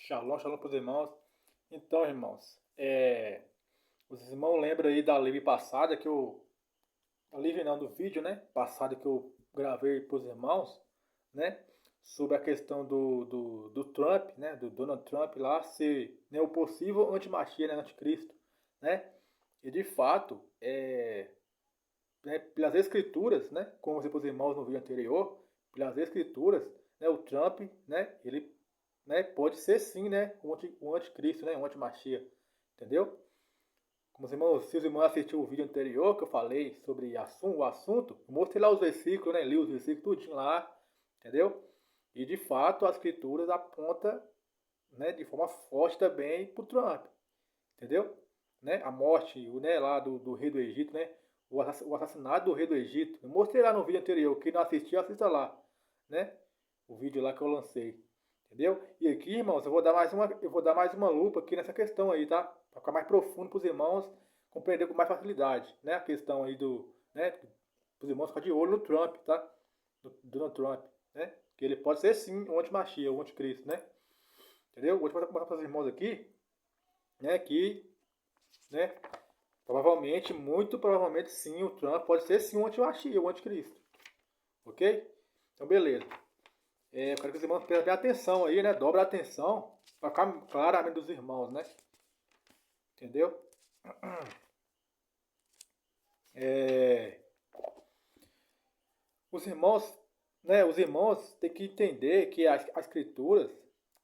Shalom, shalom para os irmãos. Então, irmãos, os irmãos lembram aí da live passada que eu. A live não, do vídeo, né? Passado que eu gravei para os irmãos, né? Sobre a questão do Trump, né? Do Donald Trump lá ser, né, o possível anti-Machia, né? Anticristo, né? E de fato, né, pelas escrituras, né? Como eu disse para os irmãos no vídeo anterior, pelas escrituras, né? O Trump, né? Ele, né, pode ser sim, né, um anticristo, né, um antimachia, entendeu? Como os irmãos, se os irmãos assistiram o vídeo anterior que eu falei sobre o assunto, eu mostrei lá os versículos, né, li os versículos tudinho lá, entendeu? E de fato as escrituras apontam, né, de forma forte também para o Trump, entendeu? Né? A morte, né, lá do rei do Egito, né? O assassinato do rei do Egito. Eu mostrei lá no vídeo anterior. Quem não assistiu, assista lá, né? O vídeo lá que eu lancei. Entendeu? E aqui, irmãos, eu vou dar mais uma lupa aqui nessa questão aí, tá? Para ficar mais profundo para os irmãos compreender com mais facilidade, né? A questão aí né? Para os irmãos ficar de olho no Trump, tá? Do Donald Trump, né? Que ele pode ser sim um anti-machia, um anticristo, né? Entendeu? Vou mostrar para os irmãos aqui, né? Que, né? Provavelmente, muito provavelmente sim, o Trump pode ser sim um anti-machia, um anticristo, ok? Então, beleza. Eu quero que os irmãos prestem atenção aí, né? Dobra a atenção para ficar claramente dos irmãos, né? Entendeu? É, os irmãos, né? Os irmãos têm que entender que as escrituras,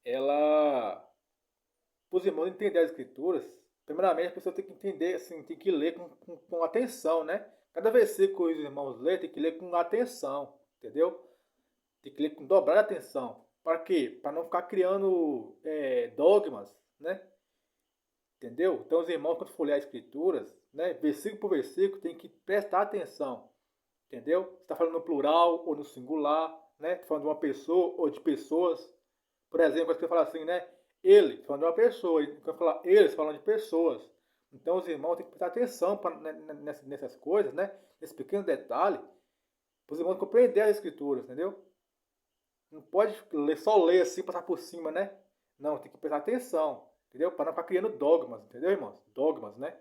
ela, para os irmãos entender as escrituras, primeiramente a pessoa tem que entender, assim, tem que ler com atenção, né? Cada versículo que os irmãos lêem tem que ler com atenção, entendeu? Tem que ler com dobrar a atenção. Para quê? Para não ficar criando dogmas, né? Entendeu? Então os irmãos, quando for ler as escrituras, né, versículo por versículo, tem que prestar atenção. Entendeu? Você está falando no plural ou no singular, né? Tá falando de uma pessoa ou de pessoas. Por exemplo, quando você fala assim, né? Ele, tá falando de uma pessoa. Quando fala eles, falando de pessoas. Então os irmãos têm que prestar atenção nessas coisas, né? Nesse pequeno detalhe, para os irmãos compreender as escrituras, entendeu? Não pode só ler assim, passar por cima, né? Não, tem que prestar atenção, entendeu? Para não ficar criando dogmas, entendeu, irmãos? Dogmas, né?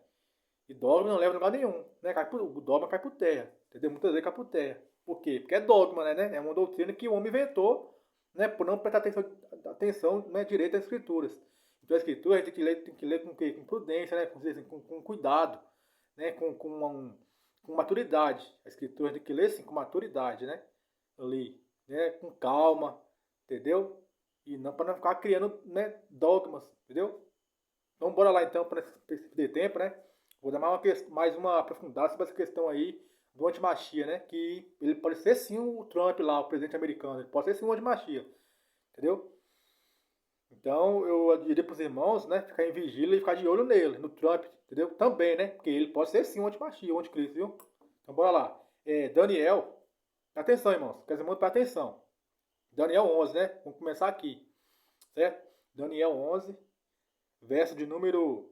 E dogma não leva a lugar nenhum, né? O dogma cai por terra, entendeu? Muitas vezes cai por terra. Por quê? Porque é dogma, né? É uma doutrina que o homem inventou, né? Por não prestar atenção né, direito às escrituras. Então a escritura a gente tem que ler com o quê? Com prudência, né? Com cuidado, né? Com maturidade. A escritura a gente tem que ler assim, com maturidade, né? Ali, né? Com calma, entendeu? E não para não ficar criando né, dogmas, entendeu? Então bora lá então para perder tempo, né? Vou dar mais uma aprofundada sobre essa questão aí do antimachia, né? Que ele pode ser sim o Trump lá, o presidente americano. Ele pode ser sim um antimachia, entendeu? Então eu diria para os irmãos, né? Ficar em vigília e ficar de olho nele, no Trump, entendeu? Também, né? Porque ele pode ser sim um antimachia, um anticristo, viu? Então bora lá. Daniel, atenção, irmãos. Quer dizer, muito para atenção. Daniel 11, né? Vamos começar aqui, certo? Daniel 11, verso de número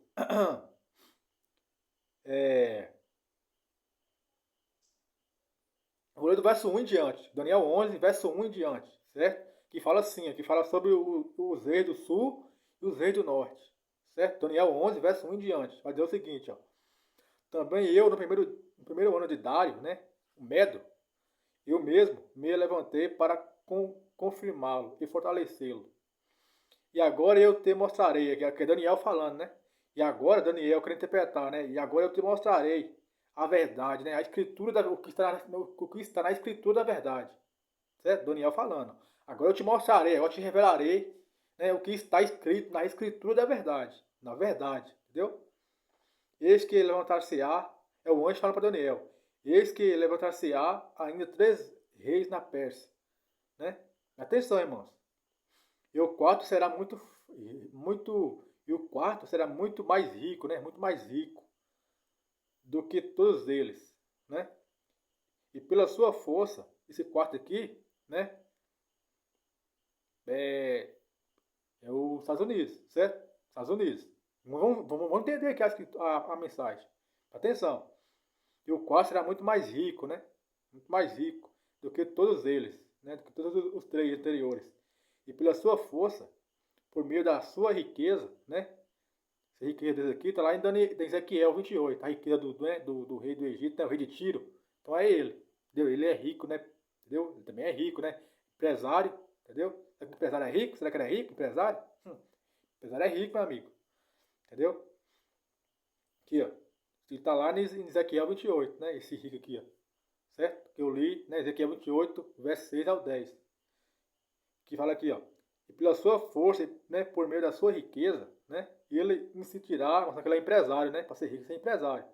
vou ler do verso 1 em diante. Daniel 11, verso 1 em diante, certo? Que fala assim, que fala sobre os reis do sul e os reis do norte, certo? Daniel 11, verso 1 em diante. Vai dizer o seguinte, ó. Também eu, no primeiro ano de Dário, né, o Medo, eu mesmo me levantei para confirmá-lo e fortalecê-lo. E agora eu te mostrarei, que é Daniel falando, né? E agora, Daniel, querendo interpretar, né? E agora eu te mostrarei a verdade, né? A escritura, o que está na escritura da verdade. Certo? Daniel falando. Agora eu te mostrarei, agora eu te revelarei né, o que está escrito na escritura da verdade. Na verdade, entendeu? Eis que levantar-se-á, é o anjo falando para Daniel. Eis que levantar-se-á ainda 3 reis na Pérsia. Né? Atenção, irmãos. E o quarto será e o quarto será muito mais rico, né? Muito mais rico do que todos eles, né? E pela sua força, esse quarto aqui, né? É, é os Estados Unidos, certo? Estados Unidos. Vamos entender aqui a mensagem. Atenção. E o quarto será muito mais rico, né? Muito mais rico do que todos eles, né? Do que todos os 3 anteriores. E pela sua força, por meio da sua riqueza, né? Essa riqueza desse aqui está lá em Ezequiel 28, a riqueza do rei do Egito, né? O rei de Tiro. Então é ele, entendeu? Ele é rico, né? Entendeu? Ele também é rico, né? Empresário, entendeu? Será que o empresário é rico? Será que ele é rico, empresário? Empresário é rico, meu amigo, entendeu? Aqui, ó. Ele está lá em Ezequiel 28, né? Esse rico aqui, ó. Certo? Que eu li, né? Ezequiel 28, verso 6 ao 10. Que fala aqui, ó. E pela sua força, né? Por meio da sua riqueza, né? Ele incitará, mostra que ele é empresário, né? Para ser rico, ser empresário.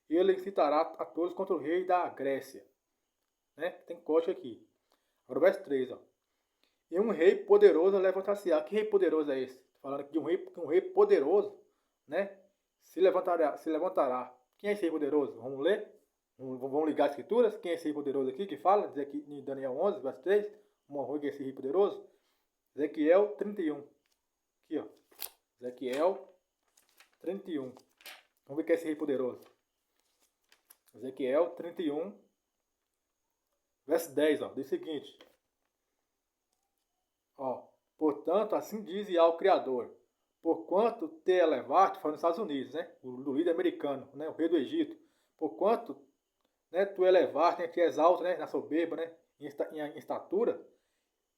Ele incitará a todos contra o rei da Grécia, né? Tem código aqui. Agora o verso 3, ó. E um rei poderoso levantar-se-á. Que rei poderoso é esse? Falando aqui de um rei poderoso, né? Se levantará. Quem é esse rei poderoso? Vamos ler? Vamos ligar as escrituras? Quem é esse rei poderoso aqui que fala? Diz aqui em Daniel 11, verso 3. Vamos ver que é esse rei poderoso. Ezequiel 31. Aqui, ó. Ezequiel 31. Vamos ver que é esse rei poderoso. Ezequiel 31, verso 10, ó. Diz o seguinte. Ó. Portanto, assim diz ao Criador. Porquanto te elevaste, foi nos Estados Unidos, né? O líder americano, né? O rei do Egito. Porquanto, né, tu elevaste, né, te exalta, né, na soberba, né, em estatura,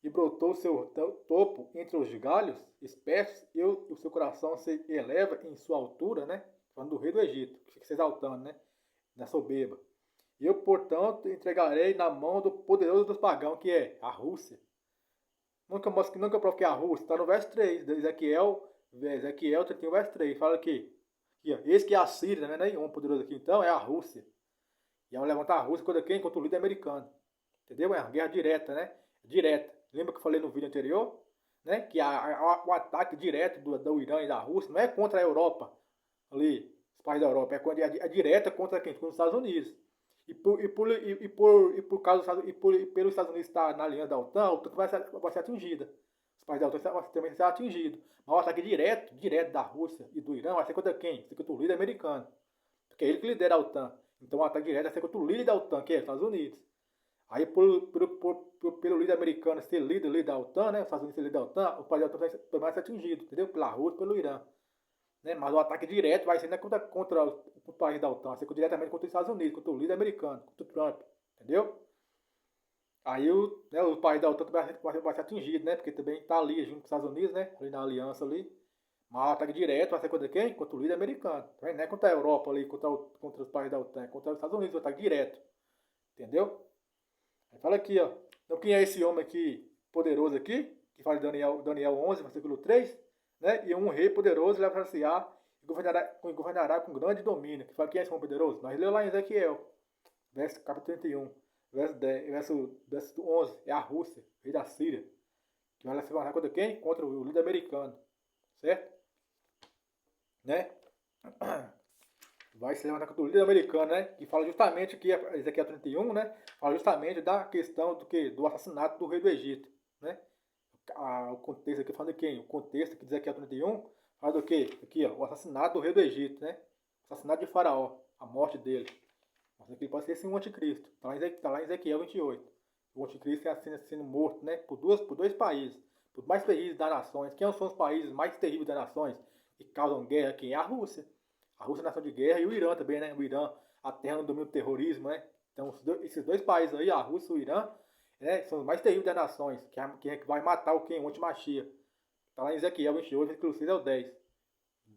e brotou o seu topo entre os galhos espessos, e o seu coração se eleva em sua altura, né? Falando do rei do Egito, que fica se exaltando, né? Na soberba. E eu, portanto, entregarei na mão do poderoso dos pagãos, que é a Rússia. Nunca provo que é a Rússia. Está no verso 3, de Ezequiel 31, verso 3. Fala aqui ó, eis que é a Síria, tá vendo aí? Um poderoso aqui, então, é a Rússia. E vão levantar a Rússia contra quem? Contra o líder americano. Entendeu? É uma guerra direta, né? Direta. Lembra que eu falei no vídeo anterior? Né? Que o ataque direto do Irã e da Rússia não é contra a Europa, ali, os países da Europa, é direta contra quem? Contra os Estados Unidos. Pelos Estados Unidos estar na aliança da OTAN, a OTAN vai ser atingida. Os países da OTAN também serão atingidos. Mas o ataque direto da Rússia e do Irã vai ser contra quem? Vai ser contra o líder americano. Porque é ele que lidera a OTAN. Então o ataque direto vai ser contra o líder da OTAN, que é os Estados Unidos. Aí pelo líder americano ser líder da OTAN, né? Os Estados Unidos ser líder da OTAN, o país da OTAN vai ser atingido, entendeu? Pela Rússia e pelo Irã. Né? Mas o ataque direto vai ser não é contra o país da OTAN, vai ser diretamente contra os Estados Unidos, contra o líder americano, contra o Trump, entendeu? Aí o país da OTAN vai ser atingido, né? Porque também está ali junto com os Estados Unidos, né? Ali na aliança ali. Mas o ataque direto vai ser contra quem? Contra o líder americano. Tá, não é contra a Europa ali, contra os países da OTAN, é contra os Estados Unidos, o ataque direto. Entendeu? Aí fala aqui, ó. Então quem é esse homem aqui, poderoso aqui? Que fala de Daniel 11, versículo 3. Né? E um rei poderoso levantar-se-á e governará com grande domínio. Que fala quem é esse homem poderoso? Nós lemos lá em Ezequiel, capítulo 31, verso 11. É a Rússia, o rei da Síria. Que vai se levantar contra quem? Contra o líder americano. Certo? Né? Vai se levantar contra o líder americano, né? Que fala justamente aqui, Ezequiel 31, né? Fala justamente da questão do assassinato do rei do Egito, né? O contexto aqui falando de quem? O contexto aqui de Ezequiel 31 fala do quê? Aqui, ó, o assassinato do rei do Egito, né? O assassinato de Faraó, a morte dele. Mas aqui pode ser sim um anticristo. Está lá em Ezequiel 28. O anticristo é sendo morto, né? Por dois países, por mais terríveis das nações. Quem são os países mais terríveis das nações que causam guerra? Quem é a Rússia? A Rússia é nação de guerra e o Irã também, né? O Irã, a terra do domínio do terrorismo, né? Então, esses dois países aí, a Rússia e o Irã, né, são os mais terríveis das nações, que vai matar o quem? O antimachia. Está lá em Ezequiel 28, versículo 6 ao 10.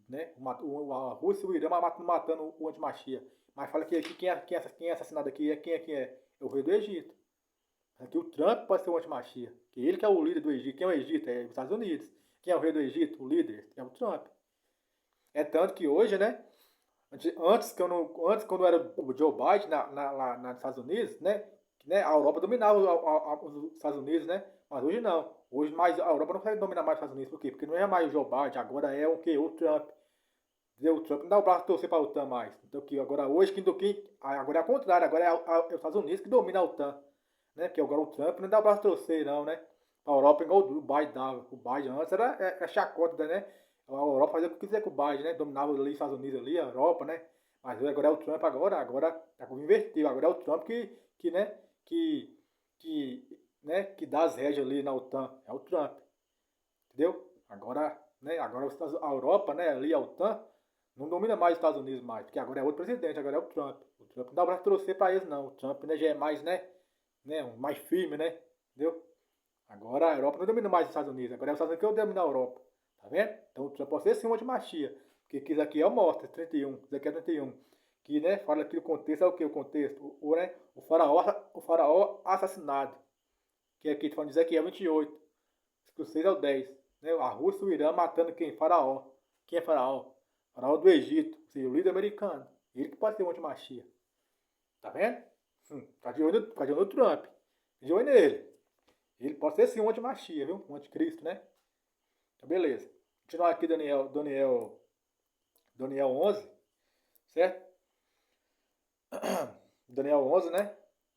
Né? A Rússia e o Irã matando o antimachia. Mas fala que aqui quem é assassinado aqui é quem é? É o rei do Egito. Aqui o Trump pode ser o antimachia. Que ele que é o líder do Egito. Quem é o Egito? É os Estados Unidos. Quem é o rei do Egito? O líder? É o Trump. É tanto que hoje, né? Antes, quando era o Joe Biden nos Estados Unidos, né? A Europa dominava os Estados Unidos, né? Mas hoje não. Hoje mais a Europa não consegue dominar mais os Estados Unidos. Por quê? Porque não é mais o Joe Biden, agora é o quê? O Trump. O Trump não dá o braço a torcer para a OTAN mais. Então, agora hoje, agora é ao contrário, agora é os Estados Unidos que domina a OTAN. Né? Que agora o Trump não dá o braço a torcer, não, né? Para a Europa, igual o Biden dava. O Biden antes era chacota, né? A Europa fazia o que quiser com o Biden, né? Dominava ali os Estados Unidos ali, a Europa, né? Mas agora é o Trump agora inverteu. Agora é o Trump que dá as rédeas ali na OTAN. É o Trump. Entendeu? Agora, né, agora a Europa, né, ali a OTAN, não domina mais os Estados Unidos mais, porque agora é outro presidente, agora é o Trump. O Trump não dá pra torcer pra eles não. O Trump, né, já é mais, né, mais firme, né? Entendeu? Agora a Europa não domina mais os Estados Unidos, agora é os Estados Unidos que domina a Europa. Tá vendo? Então o Trump pode ser sim uma antimachia. Porque isso aqui é o Mostra, 31. Isso aqui é 31. Que, né, fala que o contexto é o que? O contexto? Né, o faraó assassinado. Que aqui tá falando dizer que é 28. Do 6 ao 10. Né? A Rússia e o Irã matando quem? Faraó. Quem é Faraó? Faraó do Egito. Ou seja, o líder americano. Ele que pode ser um antimachia. Tá vendo? Tá de olho no Trump. Tá de olho nele. Ele pode ser sim um antimachia, viu? Um anticristo, né? Então, beleza. Continuar aqui, Daniel 11, certo? Daniel 11, né?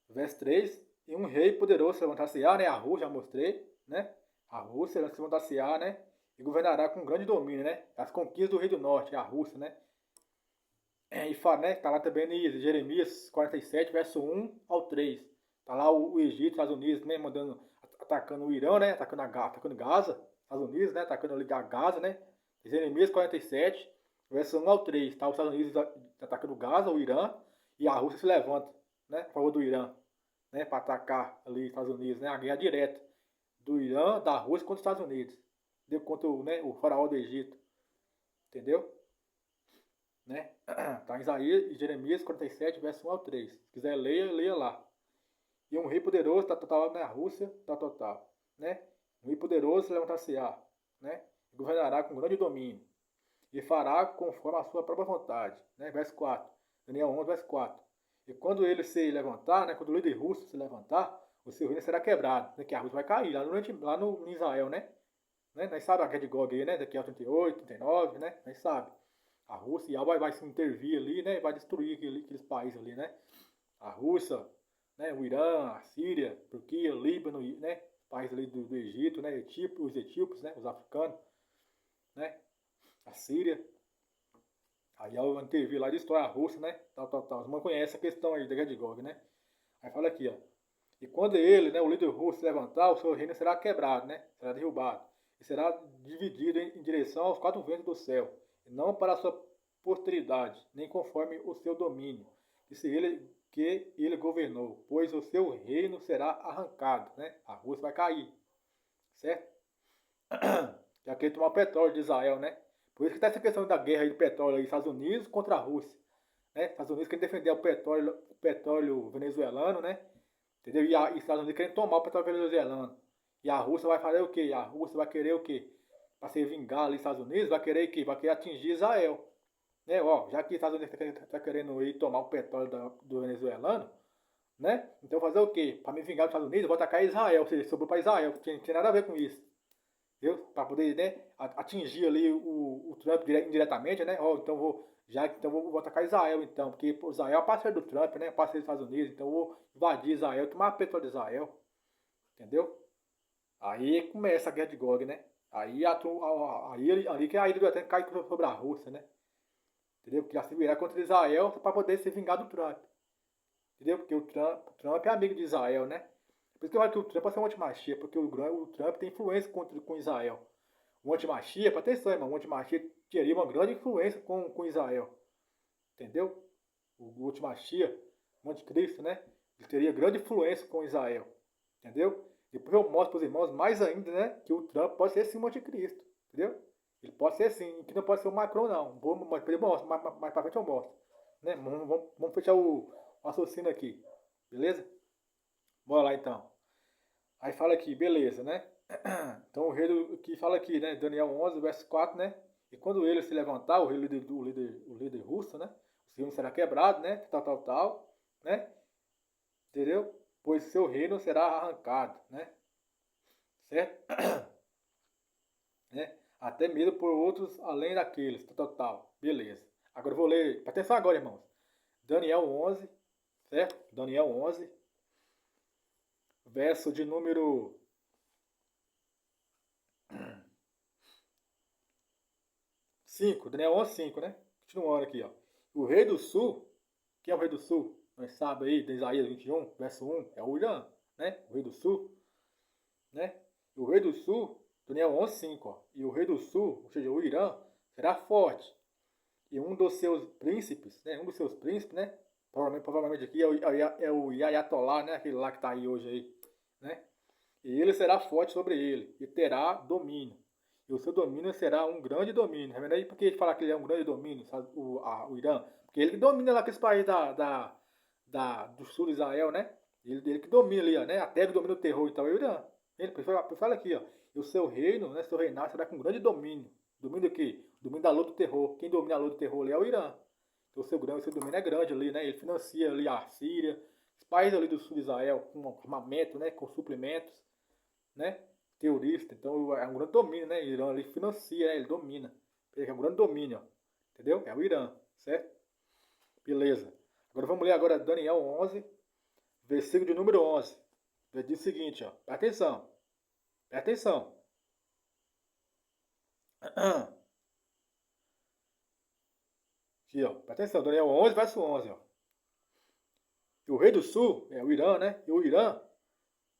Verso 3. E um rei poderoso se levantar-se-á, né? A Rússia, já mostrei, né? A Rússia se levantar-se-á, né? E governará com grande domínio, né? As conquistas do rei do norte, a Rússia, né? E fala, né? Tá lá também em Jeremias 47, verso 1 ao 3. Tá lá o Egito, Estados Unidos, né? Atacando o Irã, né? Atacando Gaza, Estados Unidos, né? Atacando ali a Gaza, né? Jeremias 47, verso 1 ao 3. Tá os Estados Unidos atacando Gaza, o Irã, e a Rússia se levanta, né? A favor do Irã, né? Para atacar ali os Estados Unidos, né? A guerra direta do Irã, da Rússia contra os Estados Unidos. Deu contra o faraó do Egito. Entendeu? Né? Tá em Isaías e Jeremias 47, verso 1 ao 3. Se quiser ler, leia lá. E um rei poderoso, tá total na Rússia, tá total. Né? Um rei poderoso levantar-se-á, né? E governará com grande domínio. E fará conforme a sua própria vontade. Né? Verso 4. Daniel 11, verso 4. E quando ele se levantar, né? Quando o líder russo se levantar, o seu reino será quebrado. Né? Que a Rússia vai cair lá no Israel, né? Nós sabemos a guerra de Gog aí, né? Daqui a 38, 39, né? Nós sabemos. A Rússia vai se intervir ali, né? Vai destruir aqueles países ali, né? A Rússia, né? O Irã, a Síria, Turquia, Líbano, né? Países ali do Egito, né? Os etíopes, né? Os africanos, né? A Síria. Aí ao intervir lá, destrói a Rússia, né? Tal. Os irmãos conhecem a questão aí da guerra de Gog, né? Aí fala aqui, ó. E quando ele, né? O líder russo se levantar, o seu reino será quebrado, né? Será derrubado. E será dividido em direção aos 4 ventos do céu, e não para a sua posteridade, nem conforme o seu domínio, que ele governou, pois o seu reino será arrancado, né? A Rússia vai cair, certo? Já quer tomar o petróleo de Israel, né? Por isso que está essa questão da guerra aí do petróleo aí, Estados Unidos contra a Rússia, né? Estados Unidos querem defender o petróleo venezuelano, né? Entendeu? E os Estados Unidos querem tomar o petróleo venezuelano. E a Rússia vai fazer o quê? A Rússia vai querer o quê? Para se vingar ali dos Estados Unidos, vai querer o quê? Vai querer atingir Israel. Né? Ó, já que os Estados Unidos está querendo ir tomar o petróleo do venezuelano, né? Então fazer o quê? Para me vingar dos Estados Unidos, eu vou atacar Israel. Ou seja, sobrou para Israel. Não tinha nada a ver com isso. Entendeu? Para poder, né, atingir ali o Trump indiretamente, né? Ó, então vou atacar Israel, então. Porque Israel é parceiro do Trump, né? Parceiro dos Estados Unidos. Então eu vou invadir Israel, tomar o petróleo de Israel. Entendeu? Aí começa a guerra de Gog, né? Ali que a ilha do Eterno cai sobre a Rússia, né? Entendeu? Porque já se virar contra Israel para poder se vingar do Trump. Entendeu? Porque o Trump é amigo de Israel, né? Por isso que eu acho que o Trump vai ser um antimachia, porque o Trump tem influência com Israel. O antimachia, para atenção, irmão, o antimachia teria uma grande influência com Israel. Entendeu? O antimachia, o anticristo, né? Ele teria grande influência com Israel. Entendeu? Depois eu mostro para os irmãos mais ainda, né? Que o Trump pode ser sim um anticristo. Entendeu? Ele pode ser sim, que não pode ser o Macron, não. Mais para frente eu mostro. Né? Vamos fechar o raciocínio aqui. Beleza? Bora lá então. Aí fala aqui, beleza, né? Então o rei que fala aqui, né? Daniel 11, verso 4, né? E quando ele se levantar, o líder russo, né? O reino será quebrado, né? Tal, né? Entendeu? Pois seu reino será arrancado, né? Certo? Né? Até mesmo por outros além daqueles, tal. Beleza. Agora eu vou ler, presta atenção agora, irmãos. Daniel 11, certo? Daniel 11, verso de número 5, Daniel 11, 5, né? Continuando aqui, ó. O rei do sul, quem é o rei do sul? Nós sabemos aí, de Isaías 21, verso 1, é o Irã, né? O rei do sul, né? O rei do sul Daniel 11:5, ó. E o rei do sul, ou seja, o Irã, será forte. E um dos seus príncipes, né? Provavelmente aqui é o Ayatollah, né? Aquele lá que está aí hoje aí, né? E ele será forte sobre ele e terá domínio. E o seu domínio será um grande domínio. Tá vendo aí? Por que ele fala que ele é um grande domínio, sabe? O Irã? Porque ele que domina lá aqueles países do sul de Israel, né? Ele que domina ali, ó, né? A terra que domina o terror, então é o Irã. Ele fala aqui, ó. E o seu reino, né? Seu reinado será com grande domínio. Domínio do quê? Domínio da lua do terror. Quem domina a lua do terror ali é o Irã. Então o seu domínio é grande ali, né? Ele financia ali a Síria, os países ali do sul de Israel com armamento, né? Com suprimentos, né? Terrorista. Então é um grande domínio, né? O Irã ali financia, né? Ele domina. É um grande domínio, ó. Entendeu? É o Irã, certo? Beleza. Agora vamos ler agora Daniel 11, versículo de número 11. Diz o seguinte, ó. Presta atenção. Presta atenção. Aqui, ó. Presta atenção. Daniel 11, verso 11, ó. E o rei do sul, é o Irã, né? E o Irã,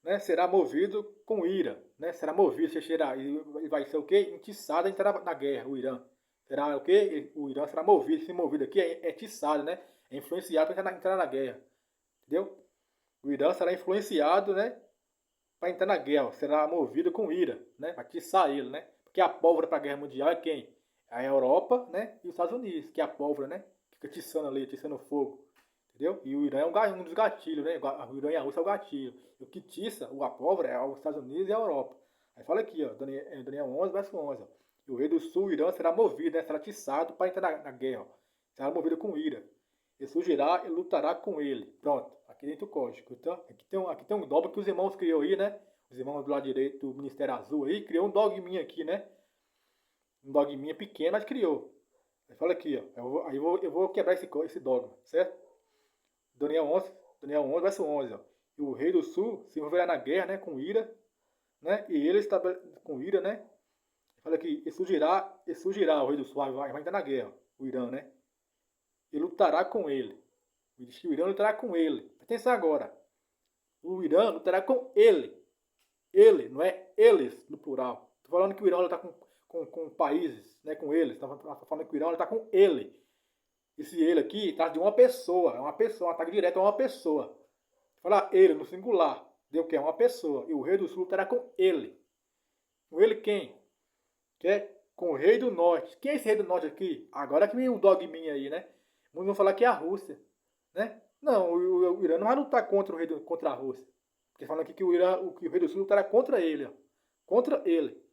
né, será movido com ira, né? Será movido, ele vai ser o quê? Entiçado a entrar na guerra, o Irã. Será o quê? O Irã será movido, esse movido aqui é atiçado, né? É influenciado para entrar na guerra. Entendeu? O Irã será influenciado, né? Para entrar na guerra, será movido com ira, né? Para atiçar ele, né? Porque a pólvora para a guerra mundial é quem? É a Europa, né? E os Estados Unidos, que é a pólvora, né? Fica atiçando ali, atiçando fogo. Entendeu? E o Irã é um dos gatilhos, né? O Irã e a Rússia é o gatilho. E o que tiça, a pólvora, é os Estados Unidos e a Europa. Aí fala aqui, ó, Daniel 11, verso 11. Ó. E o rei do sul, o Irã, será movido, né? Será atiçado para entrar na guerra. Ó. Será movido com ira. E surgirá e lutará com ele. Pronto, aqui dentro do código. Então, aqui tem um dogma que os irmãos criou aí, né? Os irmãos do lado direito do Ministério Azul aí, criou um dogminha aqui, né? Um dogminha pequeno, mas criou. Aí fala aqui, ó. Eu vou quebrar esse dogma, certo? Daniel 11, verso 11. Ó. E o rei do sul se envolverá na guerra, né, com ira, né? E ele está com ira, né? Fala aqui, e surgirá o rei do sul, vai entrar na guerra, o Irã, né? E lutará com ele. O Irã lutará com ele. Atenção agora. O Irã lutará com ele. Ele, não é eles, no plural. Estou falando que o Irã luta com países, né, com eles. Estou falando que o Irã luta com ele. Esse ele aqui trata de uma pessoa. É uma pessoa, um ataque direto a uma pessoa. Falar ele no singular. Deu que é uma pessoa. E o rei do sul lutará com ele. Com ele quem? Que é com o rei do norte. Quem é esse rei do norte aqui? Agora que vem um dogminha aí, né? Muitos vão falar que é a Rússia. Né? Não, o Irã não vai lutar contra a Rússia. Porque falando aqui que o rei do sul lutará contra ele. Ó. Contra ele.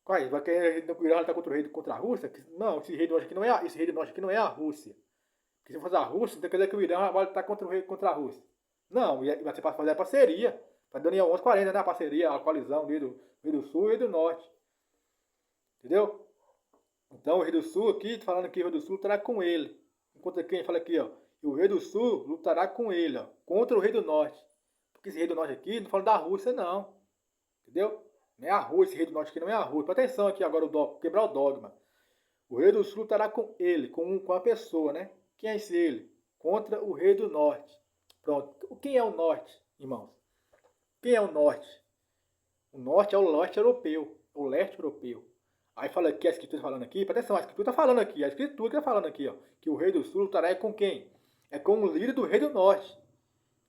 Qual vai querer o Irã lutar contra a Rússia? Não, esse rei do norte aqui não é a Rússia. Porque se fosse a Rússia, então quer dizer que o Irã vai lutar contra a Rússia. Não, vai ser para fazer a parceria. Para Daniel 11:40, né? A parceria, a coalizão do Rio do Sul e Rio do Norte. Entendeu? Então o Rio do Sul aqui, falando que o Rio do Sul lutará com ele. Enquanto quem fala aqui, ó. E o Rei do Sul lutará com ele, ó. Contra o Rei do Norte. Porque esse Rei do Norte aqui não fala da Rússia, não. Entendeu? Não é a Rússia, esse Rei do Norte aqui não é a Rússia. Presta atenção aqui agora, quebrar o dogma. O Rei do Sul lutará com ele, com a pessoa, né? Quem é esse ele? Contra o Rei do Norte. Pronto. Quem é o Norte, irmãos? Quem é o Norte? O Norte é o leste europeu. O leste europeu. Aí fala aqui, a escritura falando aqui, presta atenção, a escritura está falando aqui, a escritura está falando aqui, ó, que o rei do sul lutará com quem? É com o líder do rei do norte.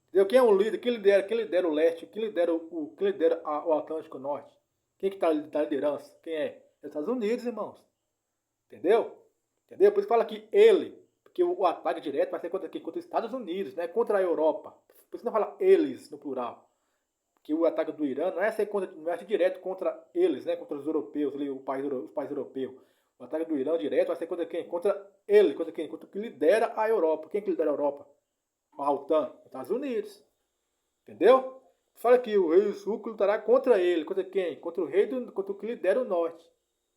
Entendeu? Quem é o líder? Quem lidera o leste? Quem lidera o Atlântico Norte? Quem que está na liderança? Quem é? É os Estados Unidos, irmãos. Entendeu? Entendeu? Por isso fala que ele, porque o ataque direto vai ser contra quem? Contra os Estados Unidos, né? Contra a Europa. Por isso não fala eles no plural. Que o ataque do Irã não é ser direto contra eles, né? Contra os europeus, ali, os países europeus. O ataque do Irã direto vai ser contra quem? Contra ele, contra quem? Contra o que lidera a Europa. Quem que lidera a Europa? A OTAN, os Estados Unidos. Entendeu? Fala que o rei do sul lutará contra ele. Contra quem? Contra o que lidera o norte.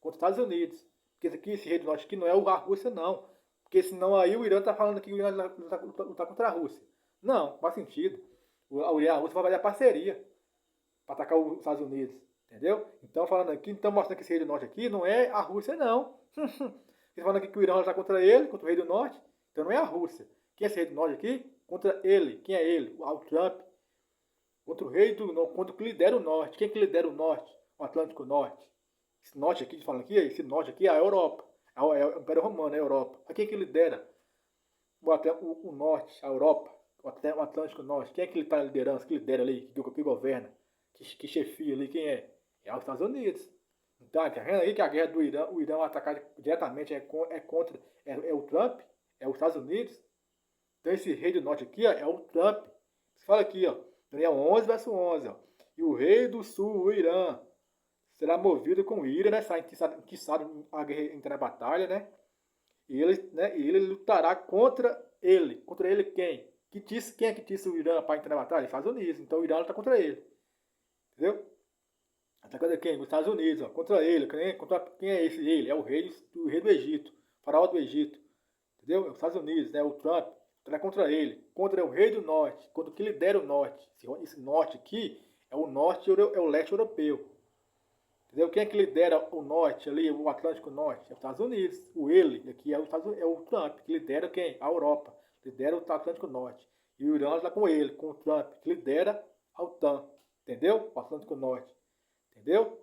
Contra os Estados Unidos. Porque esse rei do norte aqui não é a Rússia, não. Porque senão aí o Irã está falando que o Irã lutar contra a Rússia. Não faz sentido. A Rússia vai fazer a parceria para atacar os Estados Unidos. Entendeu? Então, falando aqui, então mostrando que esse rei do norte aqui não é a Rússia, não. Eles falando aqui que o Irã está contra ele, contra o rei do norte. Então não é a Rússia. Quem é esse rei do norte aqui? Contra ele. Quem é ele? O Trump. Contra o rei do norte. Contra o que lidera o norte. Quem é que lidera o norte? o Atlântico Norte. Esse norte aqui, falando aqui, esse norte aqui é a Europa. É o Império Romano, é a Europa. A quem que lidera o norte, a Europa, o Atlântico Norte? Quem é que ele está liderando, que lidera ali, que governa, que chefia ali? Quem é? É os Estados Unidos. Então, tá vendo aí que a guerra do Irã, o Irã atacar diretamente contra, é o Trump, é os Estados Unidos. Então esse rei do norte aqui, ó, é o Trump. Você fala aqui, ó, Daniel 11, verso 11, ó. E o rei do sul, o Irã, será movido com ira, né? Que sabe a guerra entrar na batalha, né? E ele lutará contra ele. Contra ele quem? Quem é que disse o Irã para entrar na batalha? Estados Unidos. Então o Irã luta contra ele. Entendeu? Atacando quem? Os Estados Unidos, ó, contra ele. Quem é esse ele? É o rei do Egito. Faraó do Egito. Entendeu? É os Estados Unidos, né? O Trump. Será contra ele. Contra o rei do norte. Contra o que lidera o norte. Esse norte aqui é o norte, é o leste europeu. Entendeu? Quem é que lidera o norte ali, o Atlântico Norte? É os Estados Unidos. O ele aqui é o Trump, que lidera quem? A Europa. Lidera o Atlântico Norte. E o Irã está com ele, com o Trump, que lidera a OTAN. Entendeu? O Atlântico Norte. Entendeu?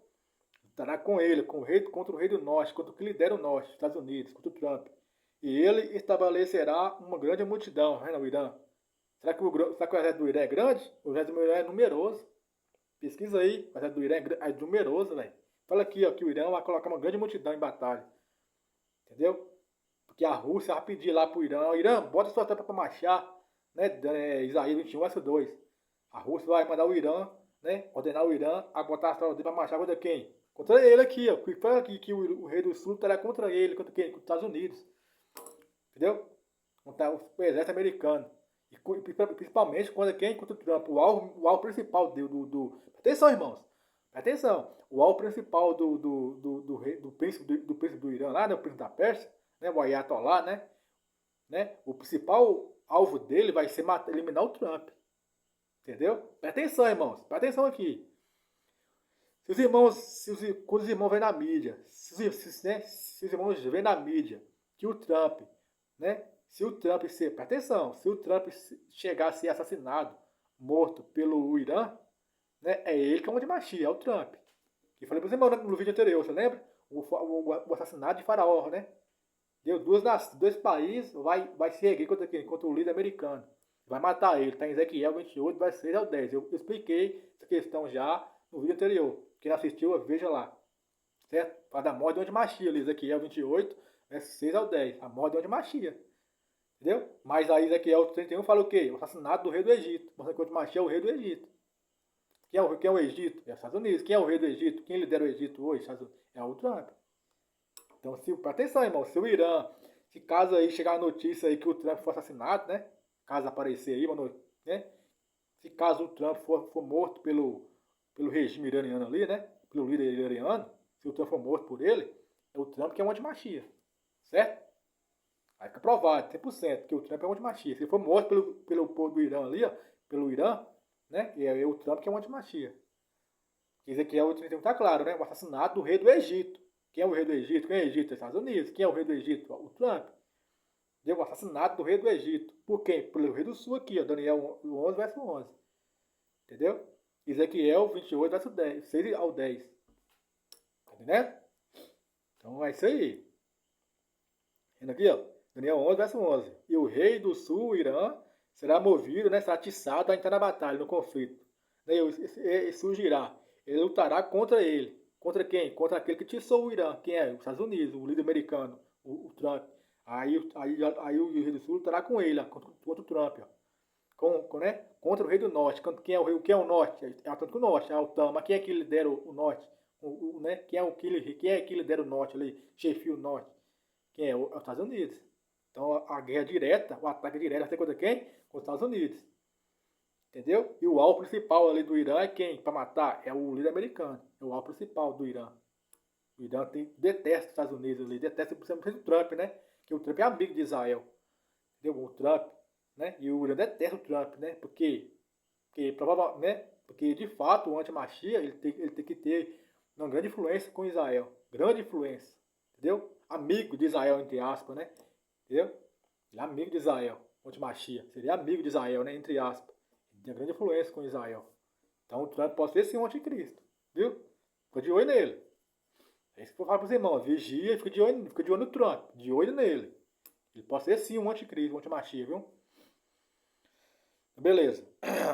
Estará com ele, contra o rei do norte, contra o que lidera o norte, Estados Unidos, contra o Trump. E ele estabelecerá uma grande multidão, né, no Irã. Será que o exército do Irã é grande? O exército do Irã é numeroso. Pesquisa aí, o exército do Irã é numeroso, velho. Fala aqui, ó, que o Irã vai colocar uma grande multidão em batalha. Entendeu? Porque a Rússia vai pedir lá pro Irã, Irã, bota sua tropa para marchar, né? Isaías 21, verso 2. A Rússia vai mandar o Irã, né? Ordenar o Irã a botar as tropas dele para marchar contra quem? Contra ele aqui, ó. Fala aqui que o rei do sul estará contra ele, contra quem? Contra os Estados Unidos. Entendeu? Contra o exército americano. E principalmente contra quem? Contra o Trump. O alvo principal Atenção, irmãos. Atenção. O alvo principal do príncipe do Irã lá, né? O príncipe da Pérsia, né? O Ayatollah, né? O principal alvo dele vai ser eliminar o Trump. Entendeu? Presta atenção, irmãos. Presta atenção aqui. Quando os irmãos vêm na mídia, se os irmãos vêm na mídia que o Trump, né? Se o Trump presta atenção, se o Trump chegar a ser assassinado, morto pelo Irã, né? É ele que é uma de machia, é o Trump. Que falei para os irmãos no vídeo anterior, você lembra? O assassinato de Faraó, né? Deu dois países, vai se erguer contra quem? Contra o líder americano. Vai matar ele. Está em Ezequiel 28, vai 6 ao 10. Eu expliquei essa questão já no vídeo anterior. Quem não assistiu, veja lá. Certo? Fala da morte de onde Machia ali. Ezequiel 28, 6 ao 10. A morte de onde Machia. Entendeu? Mas aí Ezequiel 31 fala o quê? O assassinato do rei do Egito. Mostrando que onde Machia é o rei do Egito. Quem é o Egito? É os Estados Unidos. Quem é o rei do Egito? Quem lidera o Egito hoje? É o Trump. Então, presta atenção, irmão. Se o Irã, se caso aí chegar a notícia aí que o Trump foi assassinado, né? Caso aparecer aí, né? Se caso o Trump for morto pelo regime iraniano ali, né? Pelo líder iraniano, se o Trump for morto por ele, é o Trump que é um antimachia. Certo? Aí fica provado, 100%, que o Trump é um antimachia. Se ele for morto pelo povo do Irã ali, ó, pelo Irã, né? E é o Trump que é um antimachia. Ezequiel 31 tá claro, né? O assassinato do rei do Egito. Quem é o rei do Egito? Quem é o Egito? É os Estados Unidos. Quem é o rei do Egito? O Trump. Deu o assassinato do rei do Egito. Por quem? Pelo rei do sul aqui, ó. Daniel 11, verso 11. Entendeu? Ezequiel 28, verso 10. 6 ao 10. Tá entendendo? Então é isso aí. Vendo aqui, ó. Daniel 11, verso 11. E o rei do sul, o Irã, será movido, né? Será atiçado a entrar na batalha, no conflito. E surgirá. Ele lutará contra ele. Contra quem? Contra aquele que atiçou o Irã. Quem é? Os Estados Unidos, o líder americano, o Trump. Aí o rei do sul lutará com ele, ó, contra o Trump, ó. Né? Contra o rei do norte. Quem é o norte? É o Atlântico Norte, é a OTAN. Mas quem é que lidera o norte? Né? Quem é que lidera o norte ali? Chefia o norte. Quem é? Os Estados Unidos. Então a guerra direta, o ataque direto vai ser contra quem? Com os Estados Unidos. Entendeu? E o alvo principal ali do Irã é quem? Para matar? É o líder americano. É o alvo principal do Irã. O Irã detesta os Estados Unidos ali. Detesta o Trump, né? Que o Trump é amigo de Israel. Entendeu? O Trump, né? E o Irã detesta o Trump, né? Porque provavelmente, né? Porque de fato o anti-Machia ele tem que ter uma grande influência com Israel. Grande influência. Entendeu? Amigo de Israel, entre aspas, né? Entendeu? Ele é amigo de Israel. O anti-Machia. Seria amigo de Israel, né? Entre aspas. Ele tem grande influência com Israel. Então o Trump pode ser sim um anticristo. Viu? Fica de olho nele. É isso que eu falo pros irmãos. Vigia e fica de olho no Trump. De olho nele. Ele pode ser sim um anticristo, um antimachia, viu? Beleza.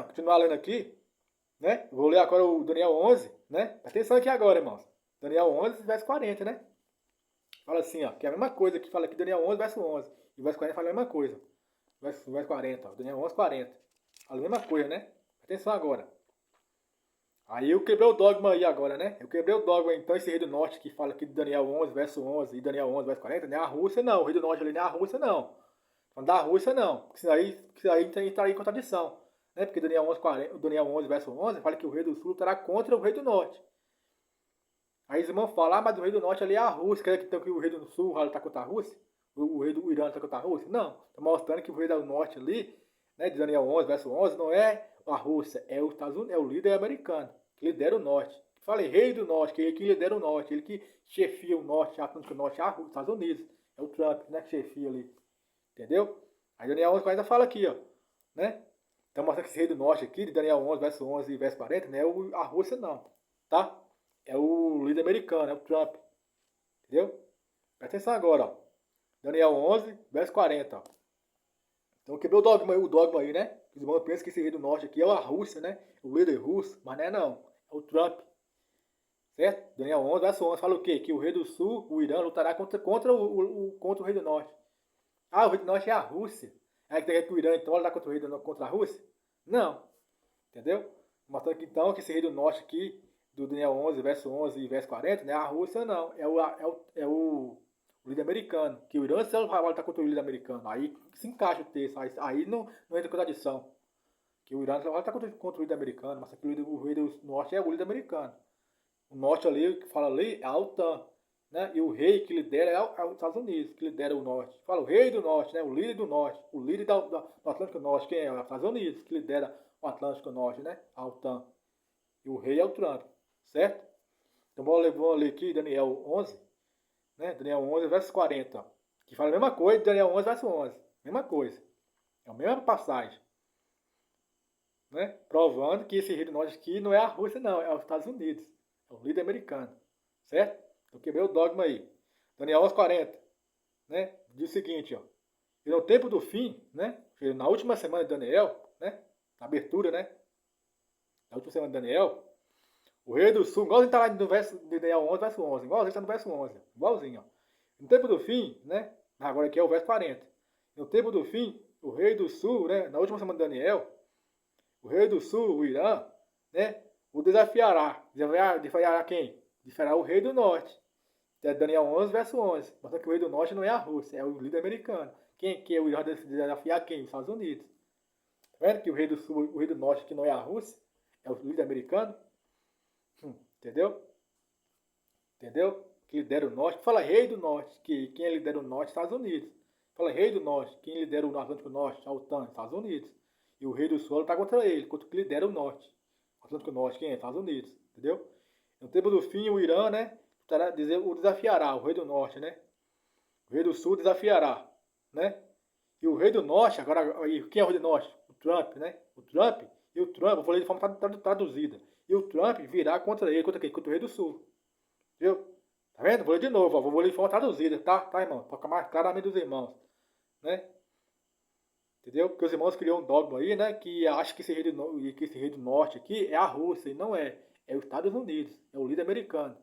Continuar lendo aqui, né? Vou ler agora o Daniel 11, né? Presta atenção aqui agora, irmãos. Daniel 11, verso 40, né? Fala assim, ó, que é a mesma coisa que fala aqui Daniel 11, verso 11. E o verso 40 fala a mesma coisa. Verso 40, ó, Daniel 11, 40. Fala a mesma coisa, né? Presta atenção agora. Aí eu quebrei o dogma aí agora, né? Eu quebrei o dogma, então, esse rei do norte que fala aqui de Daniel 11, verso 11 e Daniel 11, verso 40, não é a Rússia, não. O rei do norte ali não é a Rússia, não. Não da Rússia, não. Porque isso aí entraria em contradição. Né? Porque Daniel 11, 40, Daniel 11, verso 11, fala que o rei do sul estará contra o rei do norte. Aí os irmãos falam, mas o rei do norte ali é a Rússia. Quer dizer então que o rei do sul está contra a Rússia? O rei do Irã está contra a Rússia? Não. Está mostrando que o rei do norte ali, né, de Daniel 11, verso 11, não é a Rússia, é os Estados Unidos, é o líder americano, que lidera o norte. Falei, rei do norte, que é ele que lidera o norte, ele que chefia o norte, a Atlântico Norte, é os Estados Unidos. É o Trump, né, que chefia ali. Entendeu? Aí Daniel 11, 40 fala aqui, ó, né? Então mostrando que esse rei do norte aqui, de Daniel 11, verso 11 e verso 40, não é a Rússia não, tá? É o líder americano, é o Trump. Entendeu? Presta atenção agora, ó. Daniel 11, verso 40, ó. Então quebrou o dogma aí, né? Os irmãos pensam que esse rei do norte aqui é a Rússia, né? O líder russo, mas não é não. É o Trump. Certo? Daniel 11, verso 11 fala o quê? Que o rei do sul, o Irã, lutará contra o rei do norte. Ah, o rei do norte é a Rússia. É que o Irã então lutar contra o rei do norte, contra a Rússia? Não. Entendeu? Mostrando que então que esse rei do norte aqui, do Daniel 11, verso 11 e verso 40, não é a Rússia não. É o líder americano. Que o Irã vai lutar contra o líder americano. Aí se encaixa o texto. Aí não entra contradição. Que o Irã vai lutar contra o líder americano. Mas que o rei do norte é o líder americano. O norte ali, que fala ali, é a OTAN. Né? E o rei que lidera é os Estados Unidos, que lidera o norte. Fala o rei do norte, né? O líder do norte. O líder do Atlântico Norte, quem é? Os Estados Unidos, que lidera o Atlântico Norte, né? A OTAN. E o rei é o Trump, certo? Então vamos ler aqui Daniel 11, né? Daniel 11, verso 40, que fala a mesma coisa, Daniel 11, verso 11. Mesma coisa. É a mesma passagem. Né? Provando que esse rei do norte aqui não é a Rússia, não. É os Estados Unidos. É o líder americano. Certo? Então quebrei o dogma aí. Daniel 11, 40. Né? Diz o seguinte, ó. E no tempo do fim, né? Na última semana de Daniel, né? Na abertura, né? Na última semana de Daniel, o rei do sul, igualzinho está lá no verso de Daniel 11, verso 11. Igualzinho está no verso 11. Igualzinho, ó. No tempo do fim, né? Agora aqui é o verso 40. No tempo do fim, o rei do sul, né? Na última semana de Daniel, o rei do sul, o Irã, né? O desafiará. Desafiará quem? Desafiará o rei do norte. É Daniel 11, verso 11. Mostra que o rei do norte não é a Rússia, é o líder americano. Quem que é o Irã desafiar quem? Os Estados Unidos. Tá vendo que o rei do sul, o rei do norte que não é a Rússia, é o líder americano? Entendeu? Entendeu? Que lidera o norte. Fala rei do norte, que quem lidera o norte é os Estados Unidos. Fala rei do norte, quem lidera o Atlântico Norte, a OTAN, Estados Unidos. E o rei do sul está contra ele, contra o que lidera o norte. O Atlântico Norte, quem é? Estados Unidos. Entendeu? No tempo do fim, o Irã, né? O desafiará, o rei do norte, né? O rei do sul desafiará, né? E o rei do norte, agora, quem é o rei do norte? O Trump, né? O Trump, eu falei de forma traduzida. E o Trump virá contra ele, contra quem? Contra o rei do sul. Viu? Tá vendo? Vou ler de novo, ó. Vou ler de forma traduzida, tá? Tá, irmão? Para ficar mais claramente dos irmãos, né? Entendeu? Porque os irmãos criam um dogma aí, né? Que acha que esse rei do norte aqui é a Rússia, e não é. É os Estados Unidos, é o líder americano.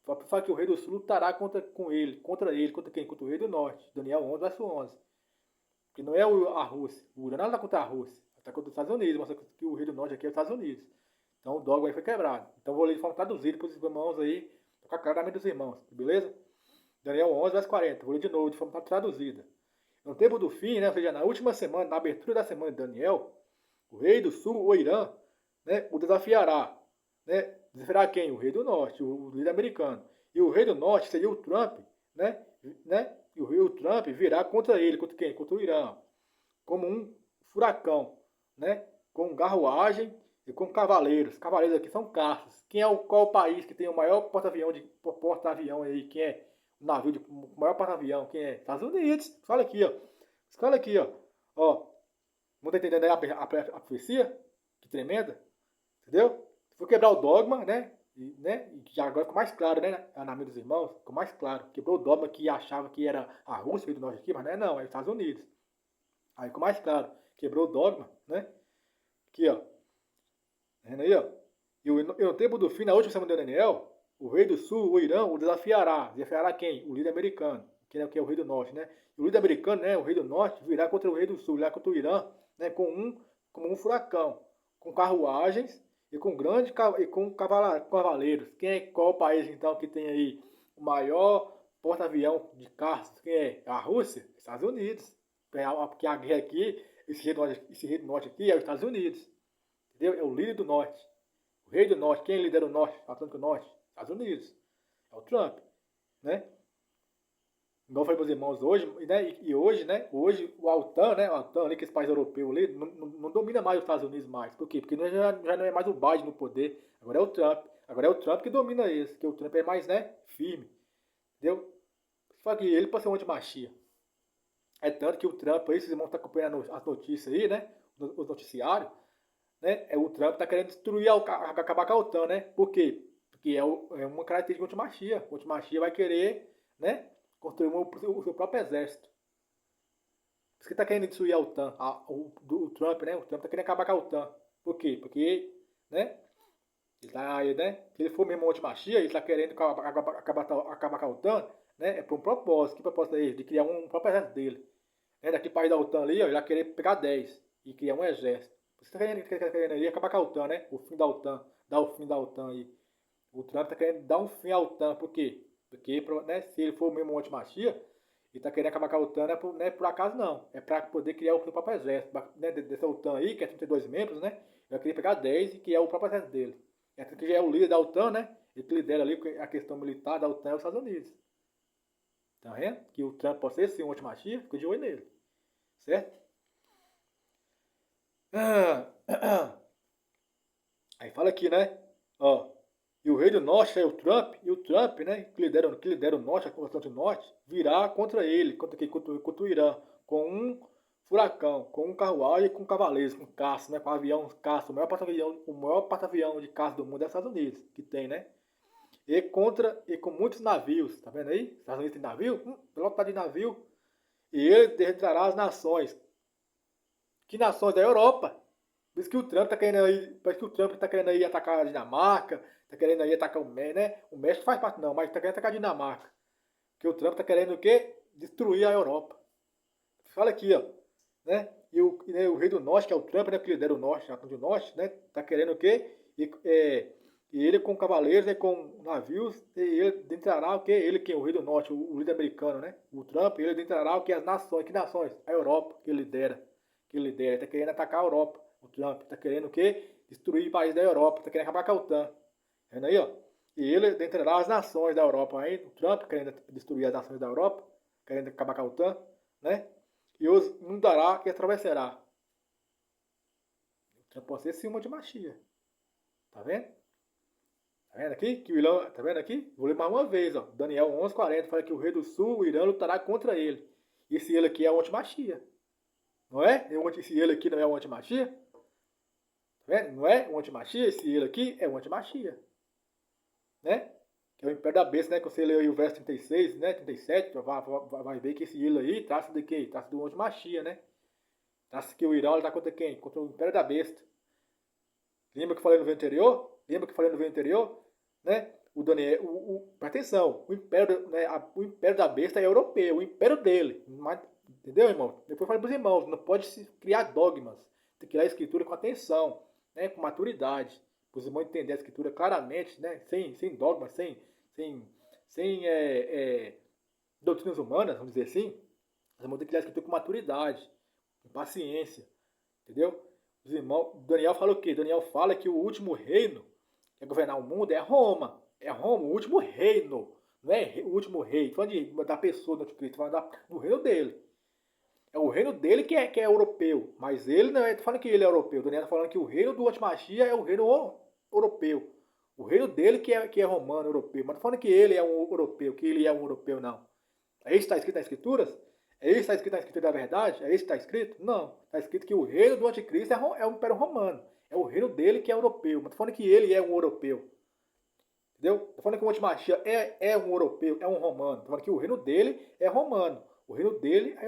Só para falar que o rei do sul lutará contra quem? Contra o rei do norte. Daniel 11, verso 11. Que não é a Rússia. O Irã não está contra a Rússia. Está contra os Estados Unidos. Mostra que o rei do norte aqui é os Estados Unidos. Então o dogma aí foi quebrado. Então vou ler de forma traduzida para os irmãos aí. Ficar claramente dos irmãos. Beleza? Daniel 11, verso 40. Vou ler de novo de forma traduzida. No tempo do fim, né, ou seja, na última semana, na abertura da semana de Daniel, o rei do sul, o Irã, né, o desafiará. Né? Desafiará quem? O rei do norte, o líder americano. E o rei do norte seria o Trump, né? E o Trump virá contra ele, contra quem? Contra o Irã. Como um furacão, né? Com garruagem e com cavaleiros. Cavaleiros aqui são caças. Qual o país que tem o maior porta-avião aí? Quem é? O navio de maior porta-avião? Quem é? Estados Unidos. Olha aqui, ó. Olha aqui, ó. Ó. Não tá entendendo aí a profecia? Que tremenda. Entendeu? Se for quebrar o dogma, né? E que agora ficou mais claro, né? Na mente dos irmãos, ficou mais claro. Quebrou o dogma que achava que era a Rússia do norte aqui, mas não é não, é os Estados Unidos. Aí ficou mais claro. Quebrou o dogma, né? Aqui, ó. Tá vendo aí, ó? E no tempo do fim, na última semana de Daniel, o rei do sul, o Irã, o desafiará. Desafiará quem? O líder americano, que é o rei do norte, né? E o líder americano, né, o rei do norte, virá contra o rei do sul, virá contra o Irã, né, como um furacão, com carruagens e com cavaleiros. Qual país, então, que tem aí o maior porta-avião de caças? Quem é? A Rússia? Estados Unidos. Porque a guerra aqui, esse rei do norte aqui é os Estados Unidos. Entendeu? É o líder do norte. O rei do norte. Quem lidera o norte? Atlântico Norte? Estados Unidos. É o Trump. Né? Igual eu falei para os irmãos hoje, né? E hoje, né? Hoje o OTAN, né? O OTAN ali, que esse país europeu ali, não domina mais os Estados Unidos mais. Por quê? Porque já não é mais o Biden no poder. Agora é o Trump. Agora é o Trump que domina isso. Porque o Trump é mais, né? Firme. Entendeu? Só que ele pode ser um anti-machia. É tanto que o Trump, aí, vocês vão estar acompanhando as notícias aí, né? Os noticiários, né? O Trump está querendo destruir, acabar com a OTAN, né? Por quê? Porque é uma característica de antimachia. O antimachia vai querer, né? Construir o seu próprio exército. Por isso que está querendo destruir a OTAN. O Trump, né? O Trump está querendo acabar com a OTAN. Por quê? Porque, né? Se ele for mesmo um antimachia, ele está querendo acabar com a OTAN, né? É por um propósito. Que propósito é esse? De criar um próprio exército dele. Né? Daqui país da OTAN ali, ó, ele vai querer pegar 10 e criar um exército. Você está querendo aí acabar com a OTAN, né? O fim da OTAN. Dar o fim da OTAN aí. O Trump está querendo dar um fim à OTAN. Por quê? Porque, né, se ele for mesmo um antimachia, ele está querendo acabar com a OTAN, não é por acaso não. É para poder criar o seu próprio exército. Né, dessa OTAN aí, que é 32 membros, né? Ele vai querer pegar 10 e criar o próprio exército dele. É que já é o líder da OTAN, né? Ele que lidera ali a questão militar da OTAN é os Estados Unidos. Tá vendo? Que o Trump pode ser sim um antimachia, fica de olho nele. Certo? Aí fala aqui, né? Ó, e o rei do norte é o Trump, e o Trump, né, que lidera o norte, a Constante do Norte, virá contra ele, contra o Irã, com um furacão, com um carruagem, com cavaleiros, com caça, né, com avião, caça, o maior porta-avião de caça do mundo é os Estados Unidos, que tem, né? E com muitos navios, tá vendo aí? Estados Unidos tem navio? Pelota de navio. E ele derrotará as nações. Que nações? Da Europa. Por isso que o Trump tá querendo aí, parece que o Trump tá querendo aí atacar a Dinamarca, tá querendo aí atacar o México, né? O México faz parte não, mas tá querendo atacar a Dinamarca. Porque o Trump tá querendo o quê? Destruir a Europa. Fala aqui, ó, né? E o rei do norte, que é o Trump, né? Que lidera o norte, do norte, né? Tá querendo o quê? E ele com cavaleiros, né, com navios, e ele entrará o quê? Ele que é o rei do norte, o líder americano, né? O Trump, ele entrará o que? As nações. Que nações? A Europa, que ele lidera. Ele tá querendo atacar a Europa. O Trump tá querendo o quê? Destruir o país da Europa, tá querendo acabar com a OTAN. Tá vendo aí, ó? E ele entrará as nações da Europa aí, o Trump querendo destruir as nações da Europa, querendo acabar com a OTAN, né? E os inundará que atravessará. O Trump pode ser sim uma de machia. Tá vendo? Tá vendo aqui? Que o Irã, tá vendo aqui? Vou ler mais uma vez, ó. Daniel 11:40 fala que o rei do sul, o Irã, lutará contra ele. E esse ele aqui é o antimachia. Não é? Esse ele aqui não é o antimachia? Tá vendo? Não é o antimachia? Esse ele aqui é o antimachia. Né? Que é o império da besta, né? Que você leu aí o verso 36, né? 37, vai ver que esse ele aí traça de quê? Traça do antimachia, né? Traça que o Irã está contra quem? Contra o império da besta. Lembra que eu falei no vídeo anterior? Né? O Daniel, presta atenção, o império da besta é europeu, o império dele. Mas, entendeu, irmão? Depois eu falei para os irmãos, não pode se criar dogmas. Tem que ler a escritura com atenção, né? Com maturidade. Para os irmãos entenderem a escritura claramente, né? Sem dogmas, sem doutrinas humanas, vamos dizer assim. Os irmãos têm que ler a escritura com maturidade, com paciência. Entendeu? Os irmãos, Daniel fala o quê? Daniel fala que o último reino que governar o mundo é Roma. É Roma, o último reino. Não é o último rei. Falando da pessoa do anticristo, falando do reino dele. É o reino dele que é europeu. Mas ele não é falando que ele é europeu. Daniel está falando que o reino do antimachia é o reino europeu. O reino dele que é romano, europeu. Mas não falando que ele é um europeu, que ele é um europeu, não. É isso que está escrito nas escrituras? É isso que está escrito na escritura da verdade? É isso que está escrito? Não. Está escrito que o reino do anticristo é o Império Romano. É o reino dele que é europeu. Mas estou falando que ele é um europeu. Entendeu? Tô falando que o antimachia é um europeu, é um romano. Tô falando que o reino dele é romano. O reino dele é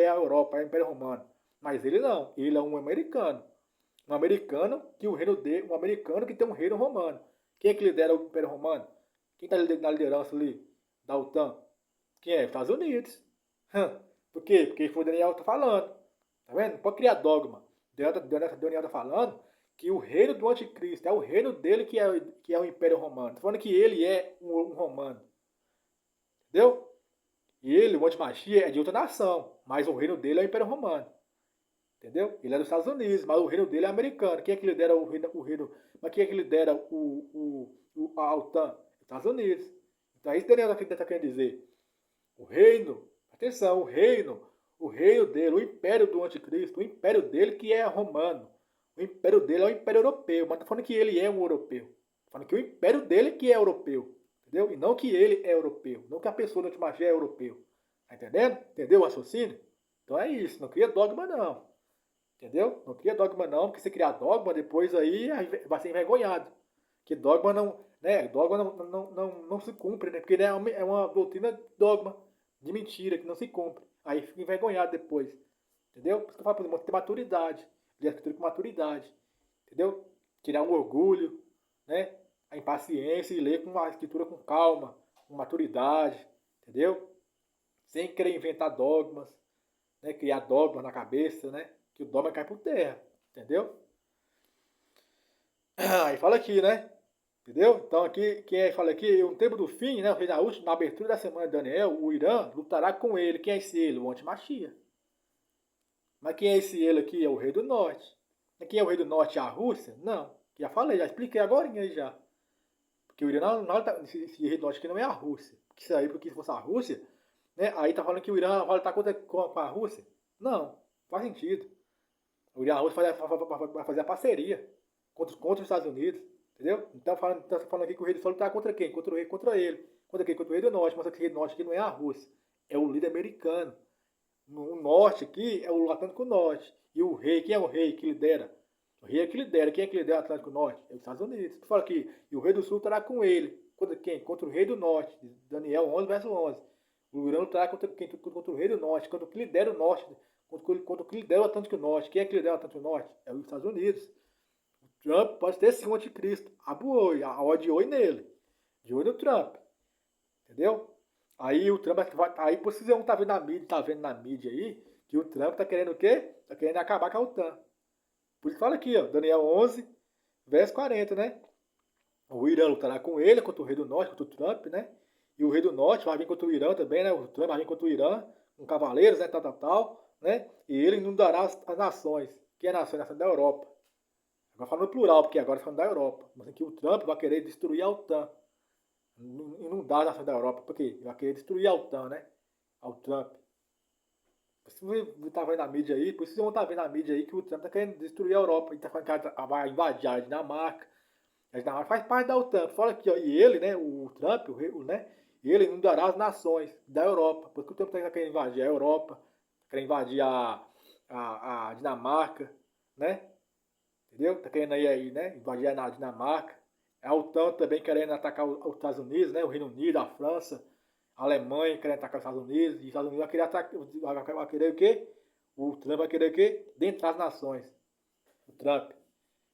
a Europa, é o Império Romano. Mas ele não, ele é um americano. Um americano que o reino dele, um americano que tem um reino romano. Quem é que lidera o Império Romano? Quem está na liderança ali da OTAN? Quem é? Os Estados Unidos. Por quê? Porque foi o Daniel que tá falando. Tá vendo? Não pode criar dogma. Daniel tá falando que o reino do anticristo é o reino dele que é o Império Romano. Tá falando que ele é um romano. Entendeu? E ele, o antimachia, é de outra nação. Mas o reino dele é o Império Romano. Entendeu? Ele é dos Estados Unidos, mas o reino dele é americano. Quem é que lidera o reino? Mas quem é que lidera a OTAN? Estados Unidos. Então é isso que Daniel está querendo dizer. O reino, atenção, o reino dele, o império do anticristo, o império dele que é romano. O império dele é o império europeu, mas tá falando que ele é um europeu. Tá falando que o império dele que é europeu. Entendeu? E não que ele é europeu. Não que a pessoa do antimachia é europeu. Tá entendendo? Entendeu o raciocínio? Então é isso, não cria dogma não. Entendeu? Não cria dogma não, porque se criar dogma, depois aí vai ser envergonhado. Que dogma não, né? Dogma não se cumpre, né? Porque é uma doutrina dogma de mentira que não se cumpre. Aí fica envergonhado depois. Entendeu? Por isso que eu falo, por exemplo, ter maturidade. Ler a escritura com maturidade. Entendeu? Tirar o orgulho, né? A impaciência e ler com a escritura com calma, com maturidade. Entendeu? Sem querer inventar dogmas, né? Criar dogmas na cabeça, né? Que o dogma cai por terra. Entendeu? Aí fala aqui, né? Entendeu? Então aqui, quem fala aqui, no tempo do fim, né? Na abertura da semana de Daniel, o Irã lutará com ele. Quem é esse ele? O antimachia. Mas quem é esse ele aqui? É o rei do norte. E quem é o rei do norte? É a Rússia? Não. Já falei, já expliquei agora aí já. Porque o Irã esse rei do norte aqui não é a Rússia. Porque se fosse a Rússia, né? Aí tá falando que o Irã vai lutar com a Rússia? Não, faz sentido. O Irã e a Rússia vai fazer a parceria contra os Estados Unidos. Entendeu? Então falando aqui que o rei do sul está contra quem? Contra o rei, contra ele. Contra quem? Contra o rei do norte. Mas o rei do norte aqui não é a Rússia. É o líder americano. O norte aqui é o Atlântico Norte. E o rei, quem é o rei que lidera? O rei é que lidera. Quem é que lidera o Atlântico Norte? É os Estados Unidos. Tu fala aqui, e o rei do sul estará com ele. Contra quem? Contra o rei do norte. Daniel 11, verso 11. O Irã lutará contra quem? Contra o rei do norte. Contra o que lidera o norte. Contra o que lidera o Atlântico Norte. Quem é que lidera o Atlântico Norte? É os Estados Unidos. Trump pode ter sim um anticristo. Abuoi, de olho nele. De olho no Trump. Entendeu? Aí o Trump aí vocês vão tá vendo na mídia aí, que o Trump tá querendo o quê? Tá querendo acabar com a OTAN. Por isso que fala aqui, ó, Daniel 11, verso 40, né? O Irã lutará com ele, contra o rei do norte, contra o Trump, né? E o rei do norte vai vir contra o Irã também, né? O Trump vai vir contra o Irã, com cavaleiros, né? Tal, né? E ele inundará as nações. Que é a nação? A nação da Europa. Agora falando no plural, porque agora falando da Europa. Mas aqui o Trump vai querer destruir a OTAN. Inundar a nação da Europa. Por quê? Vai querer destruir a OTAN, né? Ao Trump. Você tá vendo na mídia aí, por isso vocês vão estar vendo na mídia aí que o Trump tá querendo destruir a Europa. Ele tá falando que vai invadir a Dinamarca. A Dinamarca faz parte da OTAN. Fala aqui, ó. E ele, né? O Trump, né? Ele inundará as nações da Europa. Por isso que o Trump tá querendo invadir a Europa. Querendo invadir a Dinamarca, né? Entendeu? Tá querendo aí, né? Invadir a Dinamarca. A OTAN também querendo atacar os Estados Unidos, né? O Reino Unido, a França, a Alemanha querendo atacar os Estados Unidos. E os Estados Unidos vai querer atacar, vai querer o quê? O Trump vai querer o quê? Dentro das nações. O Trump.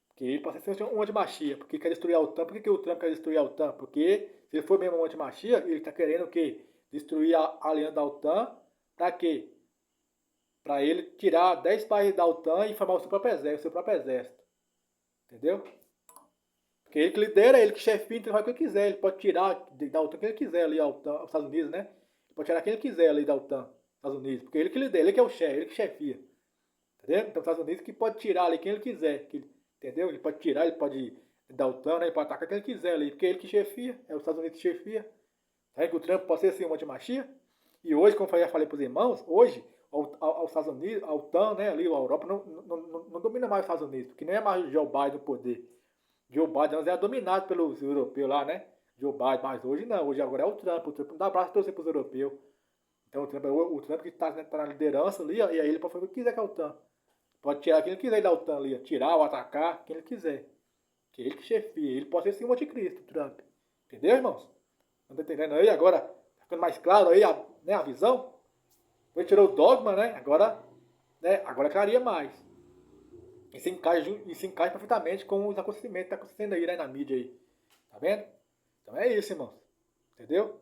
Porque ele pode ser um antimachia. Porque quer destruir a OTAN. Por que o Trump quer destruir a OTAN? Porque se ele for mesmo um antimachia, ele está querendo o quê? Destruir a aliança da OTAN. Para quê? Para ele tirar 10 países da OTAN e formar o seu próprio exército. Entendeu? Porque ele que lidera, ele que chefia, então ele faz o que ele quiser. Ele pode tirar da OTAN quem ele quiser ali, os Estados Unidos, né? Ele pode tirar quem ele quiser ali da OTAN, Estados Unidos. Porque ele que lidera, ele que é o chefe, ele que chefia. Entendeu? Então os Estados Unidos que pode tirar ali quem ele quiser. Entendeu? Ele pode tirar, ele pode da OTAN, né? Ele pode atacar quem ele quiser ali. Porque ele que chefia, é os Estados Unidos que chefia. Tá? Que o Trump pode ser assim um antimachia. E hoje, como eu já falei para os irmãos, hoje aos Estados Unidos, a OTAN, né, ali, a Europa, não domina mais os Estados Unidos, porque nem é mais o Joe Biden no poder. Joe Biden antes era dominado pelos europeus lá, né? Joe Biden, mas hoje não, hoje agora é o Trump. O Trump não dá abraço a torcer para os europeus. Então o Trump que está na liderança ali, ó, e aí ele pode fazer o que quiser com a OTAN. Pode tirar quem ele quiser da OTAN ali, ó, tirar ou atacar quem ele quiser. Que ele que chefia, ele pode ser sim um anticristo, o Trump. Entendeu, irmãos? Não tá entendendo aí? Agora, tá ficando mais claro aí a visão? Foi tirou o dogma, né? Agora clareia mais. E se encaixa perfeitamente com os acontecimentos que tá acontecendo aí, né, na mídia aí. Tá vendo? Então é isso, irmãos. Entendeu?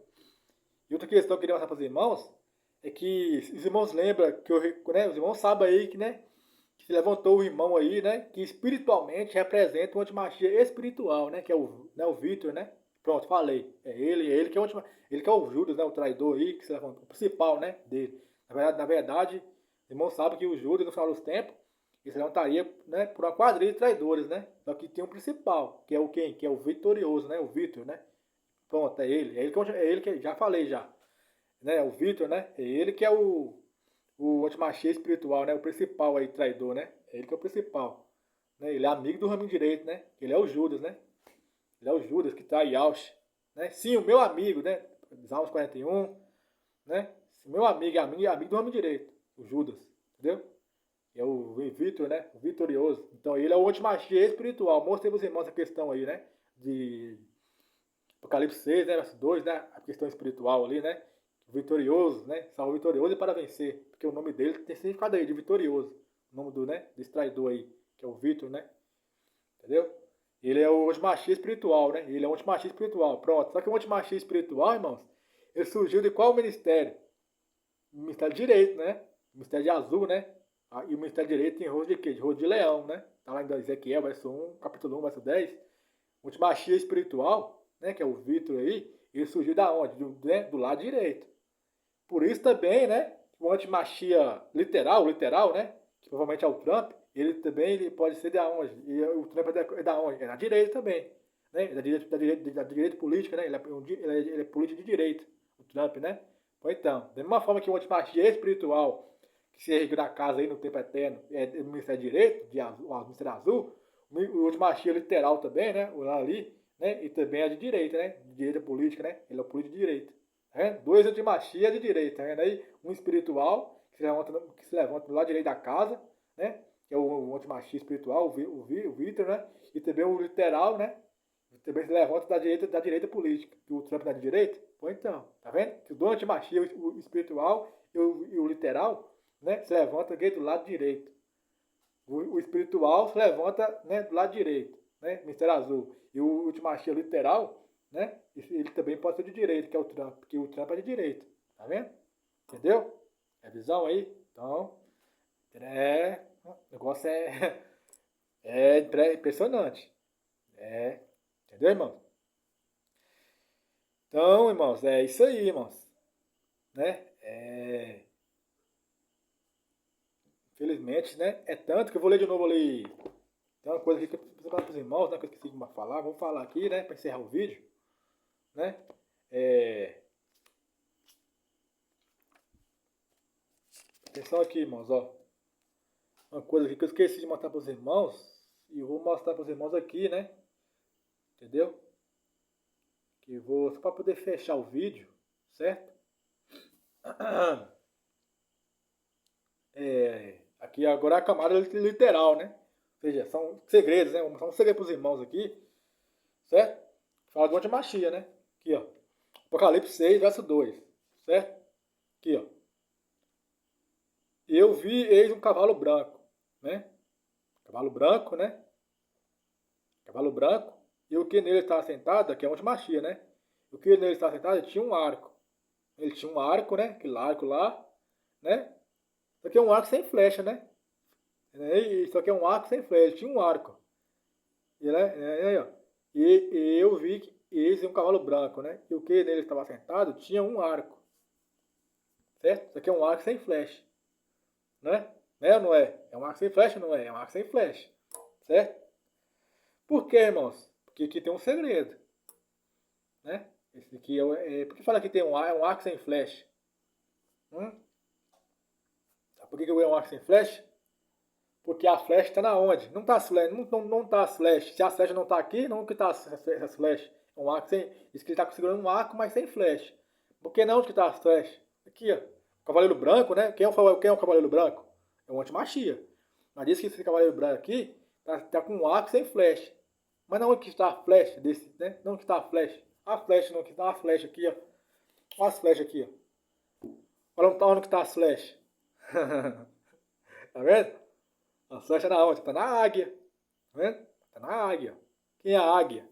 E outra questão que eu queria mostrar para os irmãos é que os irmãos lembram que os irmãos sabem aí que, né, que se levantou o irmão aí, né, que espiritualmente representa o antimachia espiritual, né, que é o Vitor, né? Pronto, falei. É ele que é ele que é o Judas, né, o traidor aí que se levantou, o principal, né, dele. Na verdade, os irmãos sabem que o Judas no final dos tempos ele se levantaria, né, por uma quadrilha de traidores, né? Só que tem um principal, que é o quem? Que é o vitorioso, né? O Vitor, né? Pronto, é ele. É ele que já falei já. Né? O Vitor, né? É ele que é o antimachia espiritual, né? O principal aí, traidor, né? É ele que é o principal. Né? Ele é amigo do ramo direito, né? Ele é o Judas, né? Ele é o Judas que trai Ausch. Né? Sim, o meu amigo, né? Salmos 41, né? Meu amigo é amigo do ramo direito. O Judas, entendeu? É o Vitor, né? O vitorioso. Então ele é o antimachia espiritual. Mostrei para os irmãos essa questão aí, né? De Apocalipse 6, né, verso 2, né, a questão espiritual ali, né, vitorioso, né, salvo vitorioso e para vencer, porque o nome dele tem significado aí de vitorioso, o nome do, né, desse traidor aí, que é o Vitor, né, entendeu? Ele é o antimachia espiritual, né, ele é o antimachia espiritual, pronto, só que o antimachia espiritual, irmãos, ele surgiu de qual ministério? O ministério de direito, né, o ministério de azul, né, e o ministério de direito tem rosto de quê? De rosto de leão, né, tá lá em Ezequiel, verso 1, capítulo 1, verso 10, o antimachia espiritual, né, que é o Vitor aí, ele surgiu da onde? Do lado direito. Por isso também, né, o antimachia literal, né, que provavelmente é o Trump, ele pode ser da onde? E o Trump é da onde? É da direita também. Né, da direita política, né, ele é político de direita, o Trump, né. Então, da mesma forma que o antimachia espiritual, que se ergueu na casa aí no tempo eterno, é do Ministério Direito, o Ministério Azul, o antimachia literal também, né, o lá ali, né, e também é de direita, né, de direita política, né, ele é o político de direita. Tá. Dois antimachia de direita, tá vendo aí? Um espiritual, que se levanta do lado direito da casa, né, que é o antimachia espiritual, o Vitor, né, e também o literal, né, também se levanta da direita política, que o Trump é da direita. Pô, então, tá vendo? Que o antimachia, o espiritual e o literal, né, se levanta aqui do lado direito. O espiritual se levanta, né, do lado direito, né, Ministério Azul. E o antimachia literal, né, ele também pode ser de direita, que é o Trump, porque o Trump é de direita. Tá vendo? Entendeu? É visão aí? Então, o negócio é impressionante. Entendeu, irmão? Então, irmãos, é isso aí, irmãos. Né? Infelizmente, né? É tanto que eu vou ler de novo ali. Tem uma coisa aqui que eu preciso falar para os irmãos, né? Que eu esqueci de falar. Vou falar aqui, né? Para encerrar o vídeo. Né? Atenção aqui, irmãos, ó. Uma coisa aqui que eu esqueci de mostrar para os irmãos. E eu vou mostrar para os irmãos aqui, né? Entendeu? Que eu vou só para poder fechar o vídeo, certo? Aqui agora é a camada literal, né? Ou seja, são segredos, né? Vamos falar um segredo para os irmãos aqui, certo? Fala do antimachia, né? Aqui, ó. Apocalipse 6, verso 2, certo? Aqui, ó. Eu vi, eis um cavalo branco, né? Cavalo branco, né? Cavalo branco. E o que nele estava sentado, aqui é o antimachia, né? O que nele estava sentado, ele tinha um arco. Ele tinha um arco, né? Aquele arco lá, né? Isso aqui é um arco sem flecha, né? Isso aqui é um arco sem flecha. Ele tinha um arco. E, né? E eu vi que esse é um cavalo branco, né? E o que nele estava sentado tinha um arco. Certo? Isso aqui é um arco sem flecha. Né? Né ou não é? É um arco sem flecha, não é? É um arco sem flecha. Certo? Por quê, irmãos? Porque aqui tem um segredo. Né? Esse aqui por que fala que tem é um arco sem flecha? Por que é um arco sem flecha? Porque a flecha está na onde? Não está as flechas. Não tá as flechas. Se a flecha não está aqui, não que está as flechas. É um arco sem. Diz que ele está segurando um arco, mas sem flecha. Por que não que está as flechas? Aqui, ó. O cavaleiro branco, né? Quem é o cavaleiro branco? É um antimachia. Mas diz que esse cavaleiro branco aqui está com um arco sem flecha. Mas não que está a flecha desse, né? Não que está a flecha. A flecha, não, que dá uma flecha aqui, ó. Olha as flechas aqui, ó. Olha onde que tá as flechas. Tá vendo? A flecha na onde? Tá na águia. Tá vendo? Tá na águia. Quem é a águia?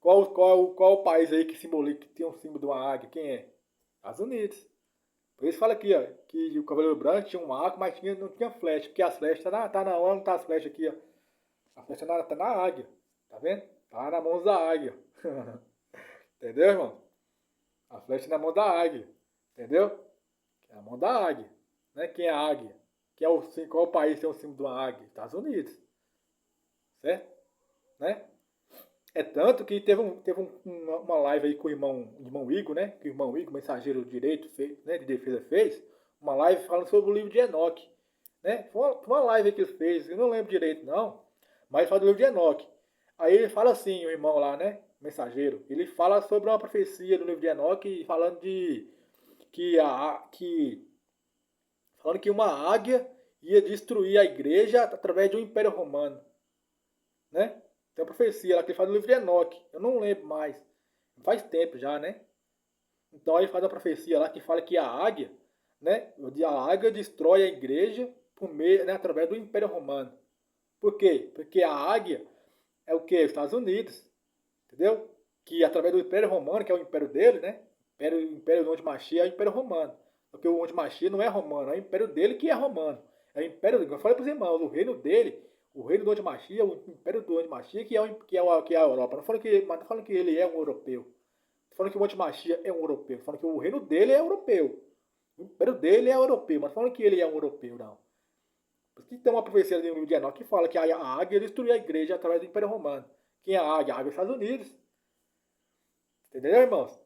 Qual o país aí que simboliza, que tem um símbolo de uma águia? Quem é? Estados Unidos. Por isso fala aqui, ó, que o Cavaleiro Branco tinha um arco, mas não tinha flecha, porque as flechas tá na onde tá as flechas aqui, ó. A flecha tá na águia. Tá vendo? Tá na mão da águia. Entendeu, irmão? A flecha na mão da águia. Entendeu? É a mão da águia. Né? Quem é a águia? Qual país tem o símbolo de uma águia? Estados Unidos. Certo? Né? É tanto que uma live aí com o irmão Igor, né? Que o irmão Igor, mensageiro direito, fez, né? De defesa, fez. Uma live falando sobre o livro de Enoque. Né? Foi uma live que ele fez, eu não lembro direito não. Mas fala do livro de Enoque. Aí ele fala assim, o irmão lá, né? Mensageiro. Ele fala sobre uma profecia do livro de Enoque, falando de falando que uma águia ia destruir a igreja através de um império romano, né? Tem uma profecia lá que ele faz no livro de Enoque, eu não lembro mais, faz tempo já, né? Então aí faz a profecia lá que fala que a águia, né? A águia destrói a igreja por meio, né? Através do império romano. Por quê? Porque a águia é o que? Os Estados Unidos, entendeu? Que através do império romano, que é o império dele, né? O império do Antimachia é o império romano. Porque o Antimachia não é romano, é o império dele que é romano. É o império, eu falei para os irmãos, o reino dele, o reino do Antimachia, o império do Antimachia, que é a Europa. Não falando que ele é um europeu. Não falando que o Antimachia é um europeu. Não falando que o reino dele é europeu. O império dele é europeu, mas não falando que ele é um europeu, não. Por que tem uma profecia no livro de Enoque que fala que a águia destruiu a igreja através do império romano. Quem é a águia? A águia é os Estados Unidos. Entendeu, irmãos?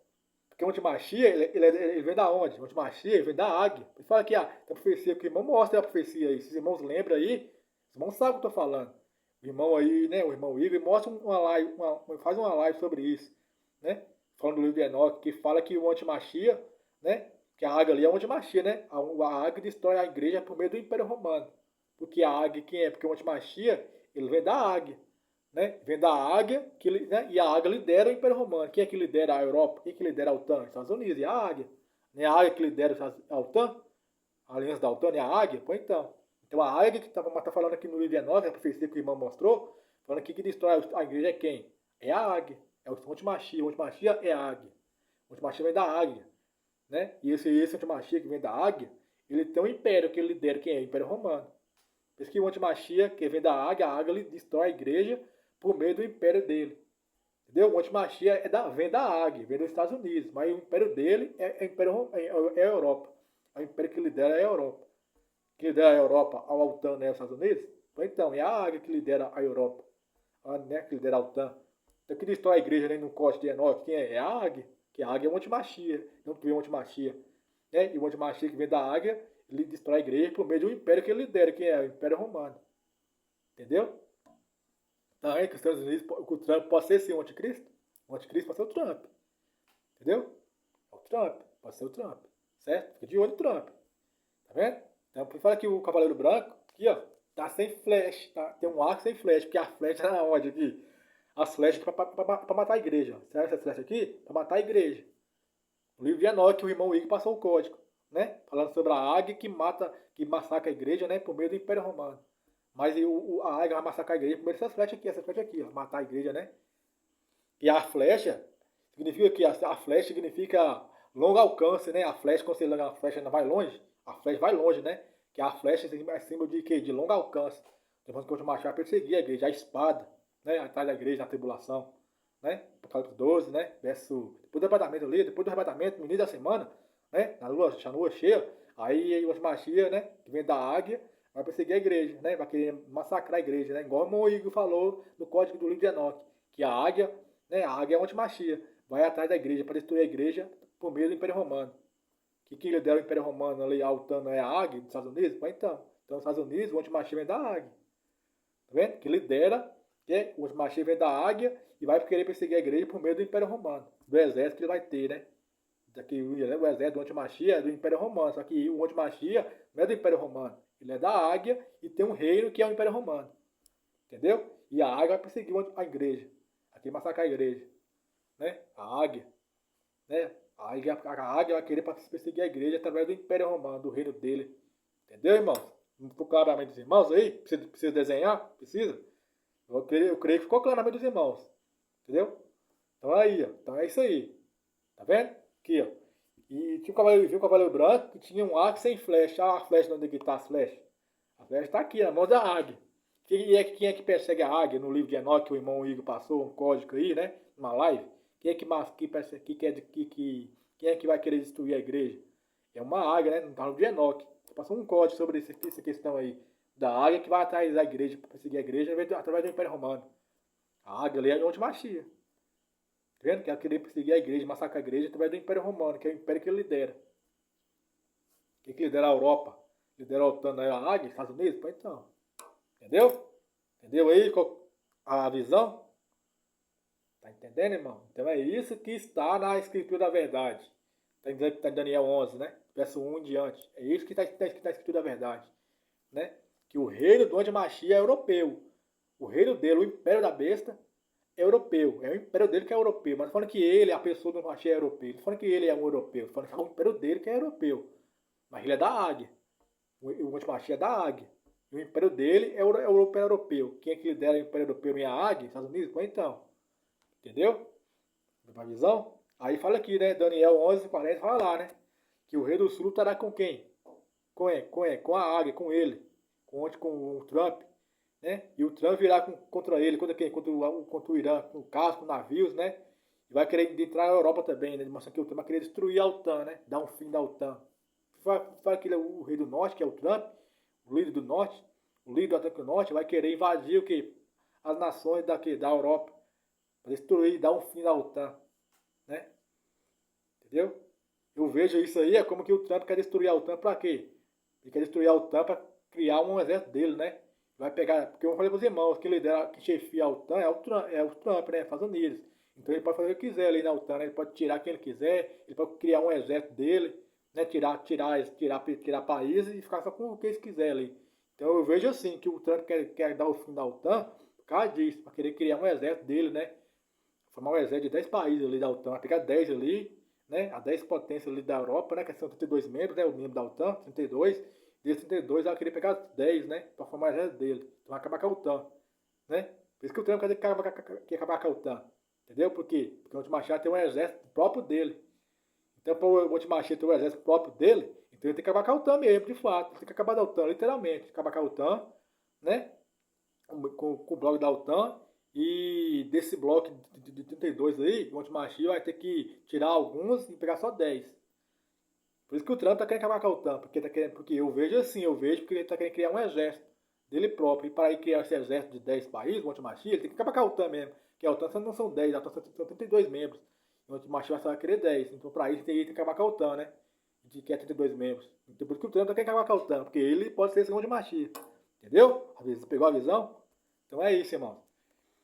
Porque o antimachia, ele vem da onde? O antimachia, ele vem da águia. Ele fala que tem a profecia, que o irmão mostra a profecia aí. Se os irmãos lembram aí, os irmãos sabem o que eu estou falando. O irmão aí, né, o irmão Igor, mostra uma live, faz uma live sobre isso, né? Falando do livro de Enoque, que fala que o antimachia, né, que a águia ali é o antimachia, né? A águia destrói a igreja por meio do Império Romano. Porque a águia, quem é? Porque o antimachia, ele vem da águia. Né? Vem da águia, né? E a águia lidera o Império Romano. Quem é que lidera a Europa? Quem é que lidera a OTAN? Os Estados Unidos, e a águia. Não é a águia que lidera a OTAN? A aliança da OTAN é a águia? Pois então. Então a águia que tá falando aqui no livro de Enoque, a profecia que o irmão mostrou, falando aqui que destrói a igreja é quem? É a águia. É o antimachia. O antimachia é a águia. O antimachia vem da águia. Né? E esse antimachia que vem da águia, ele tem um império que ele lidera, quem é? O Império Romano. Por isso que o antimachia, que vem da águia, a águia ele destrói a igreja por meio do império dele. Entendeu? O antimachia vem da águia, vem dos Estados Unidos, mas o império dele é a Europa. É o império que lidera a Europa. Que lidera a Europa ao OTAN, né, os Estados Unidos? Então, é a águia que lidera a Europa, né, que lidera a OTAN. Então, que destrói a igreja né, no Código de Enoque, quem é? É a águia. Que a águia é o antimachia, não que vem o antimachia. Né? E o antimachia que vem da águia, ele destrói a igreja por meio de um império que ele lidera, que é o Império Romano. Entendeu? Também que os Estados Unidos, o Trump pode ser sim o anticristo. O anticristo pode ser o Trump. Entendeu? É o Trump. Pode ser o Trump. Certo? Fica de olho no Trump. Tá vendo? Então, por falar que o Cavaleiro Branco, aqui, ó, tá sem flash. Tá? Tem um arco sem flash, porque a flecha tá onde aqui? As flechas pra matar a igreja. Certo? Essa flecha aqui? Pra matar a igreja. No livro de Enoque, o irmão Igor passou o código. Né? Falando sobre a águia que massacra a igreja, né? Por meio do Império Romano. Mas a águia vai massacrar a igreja primeiro essa flecha aqui, ó, matar a igreja, né? E a flecha significa que a flecha significa longo alcance, né? A flecha, quando você lança a flecha, não vai longe, a flecha vai longe, né? Que a flecha é símbolo de quê? De longo alcance. Depois que o Machado vai perseguir a igreja, a espada, né? Atrás da igreja na tribulação, né? Apocalipse 12, né? Depois do arrebatamento ali, depois do arrebatamento, no início da semana, né? Na lua cheia, aí o Machia, né? Que vem da águia, vai perseguir a igreja, né? Vai querer massacrar a igreja, né? Igual o Moigo falou no código do livro de Enoque, que a águia, né? A águia é a antimachia, vai atrás da igreja para destruir a igreja por meio do Império Romano. Que lidera o Império Romano ali, a OTAN é a águia dos Estados Unidos? Mas então, nos Estados Unidos o antimachia vem da águia. Tá vendo? Que lidera, que o antimachia vem da águia e vai querer perseguir a igreja por meio do Império Romano, do exército que ele vai ter, né? Daqui, o exército do antimachia é do Império Romano, só que o antimachia não é do Império Romano. Ele é da águia e tem um reino que é o Império Romano. Entendeu? E a águia vai perseguir a igreja. Aqui massacrar a igreja. né? A águia, né? A águia vai querer perseguir a igreja através do Império Romano, do reino dele. Entendeu, irmãos? Não ficou claramente dos irmãos aí? Precisa desenhar? Precisa? Eu creio que ficou claramente dos irmãos. Entendeu? Então aí, ó. Então é isso aí. Tá vendo? Aqui, ó. E tinha um cavaleiro branco que tinha um arco sem flecha. Ah, a flecha, onde é que tá as flechas? A flecha tá aqui, na mão da águia. Quem é que persegue a águia no livro de Enoque que o irmão Igor passou um código aí, né? Numa live? Quem é que persegue, quem é que vai querer destruir a igreja? É uma águia, né? No livro de Enoque. Passou um código sobre essa questão aí. Da águia que vai atrás da igreja, para perseguir a igreja através do Império Romano. A águia ali é onde Machia. Tá vendo? Que ela querer perseguir a igreja, massacrar a igreja através do Império Romano, que é o império que ele lidera. Quem que lidera a Europa? Lidera a OTAN, a águia, Estados Unidos? Pois então. Entendeu? Entendeu aí a visão? Tá entendendo, irmão? Então é isso que está na Escritura da Verdade. Está em Daniel 11, né? Verso 1 em diante. É isso que está escrito na Escritura da Verdade. Né? Que o reino do Antimachia é europeu. O reino dele, o império da besta, é europeu. É o império dele que é europeu. Mas não falando que ele, a pessoa do Antimachia é europeu. Não falando que ele é um europeu. Falando que é o império dele que é europeu. Mas ele é da águia. O Antimachia é da águia. E o império dele é o europeu. Quem é que lidera o império europeu em a águia? Estados Unidos? Pois então. Entendeu? Deu uma visão? Aí fala aqui, né? Daniel 11:40 fala lá, né? Que o rei do sul estará com quem? Com a águia, com ele. Com o Trump. Né? E o Trump virá contra ele. Contra quem? Contra o Irã. Com carros, com navios, né? E vai querer entrar na Europa também, né? Mostra que o Trump vai querer destruir a OTAN, né? Dar um fim da OTAN. Fala que ele é o rei do norte, que é o Trump. O líder do norte. O líder do Atlântico Norte vai querer invadir o quê? As nações da Europa. Para destruir, dar um fim da OTAN. Né? Entendeu? Eu vejo isso aí, é como que o Trump quer destruir a OTAN para quê? Ele quer destruir a OTAN para criar um exército dele, né? Vai pegar, porque eu falei para os irmãos, que lidera, que chefia a OTAN é o Trump, né? Estados Unidos. Então ele pode fazer o que quiser ali na OTAN, né? Ele pode tirar quem ele quiser, ele pode criar um exército dele, né? Tirar países e ficar só com o que eles quiserem ali. Então eu vejo assim, que o Trump quer dar o fim da OTAN por causa disso, para querer criar um exército dele, né? Formar um exército de 10 países ali da OTAN, vai pegar 10 ali, né? A 10 potências ali da Europa, né? Que são 32 membros, né? O membro da OTAN, 32. Desses 32, ela queria pegar 10, né? Para formar o exército dele. Então vai acabar com a OTAN, né? Por isso que o Trump quer acabar com a OTAN. Entendeu? Por quê? Porque o Antimachia tem um exército próprio dele. Então, para o Antimachia ter um exército próprio dele, então ele tem que acabar com a OTAN mesmo, de fato. Ele tem que acabar da OTAN, literalmente. Acabar com a OTAN, né? Com o bloco da OTAN. E desse bloco de 32 aí, o Antimachia vai ter que tirar alguns e pegar só 10. Por isso que o Trump tá querendo acabar com a OTAN, porque eu vejo assim, eu vejo que ele tá querendo criar um exército dele próprio. E para ele criar esse exército de 10 países, o Antimachia, ele tem que acabar com a OTAN mesmo. Que a OTAN não são 10, a OTAN são 32 membros. E o Antimachia vai querer 10. Então para isso ele tem que acabar com a OTAN, né? De que é 32 membros. Então por isso que o Trump tá querendo acabar com a OTAN, porque ele pode ser esse Antimachia. Entendeu? Pegou a visão? Então é isso, irmão.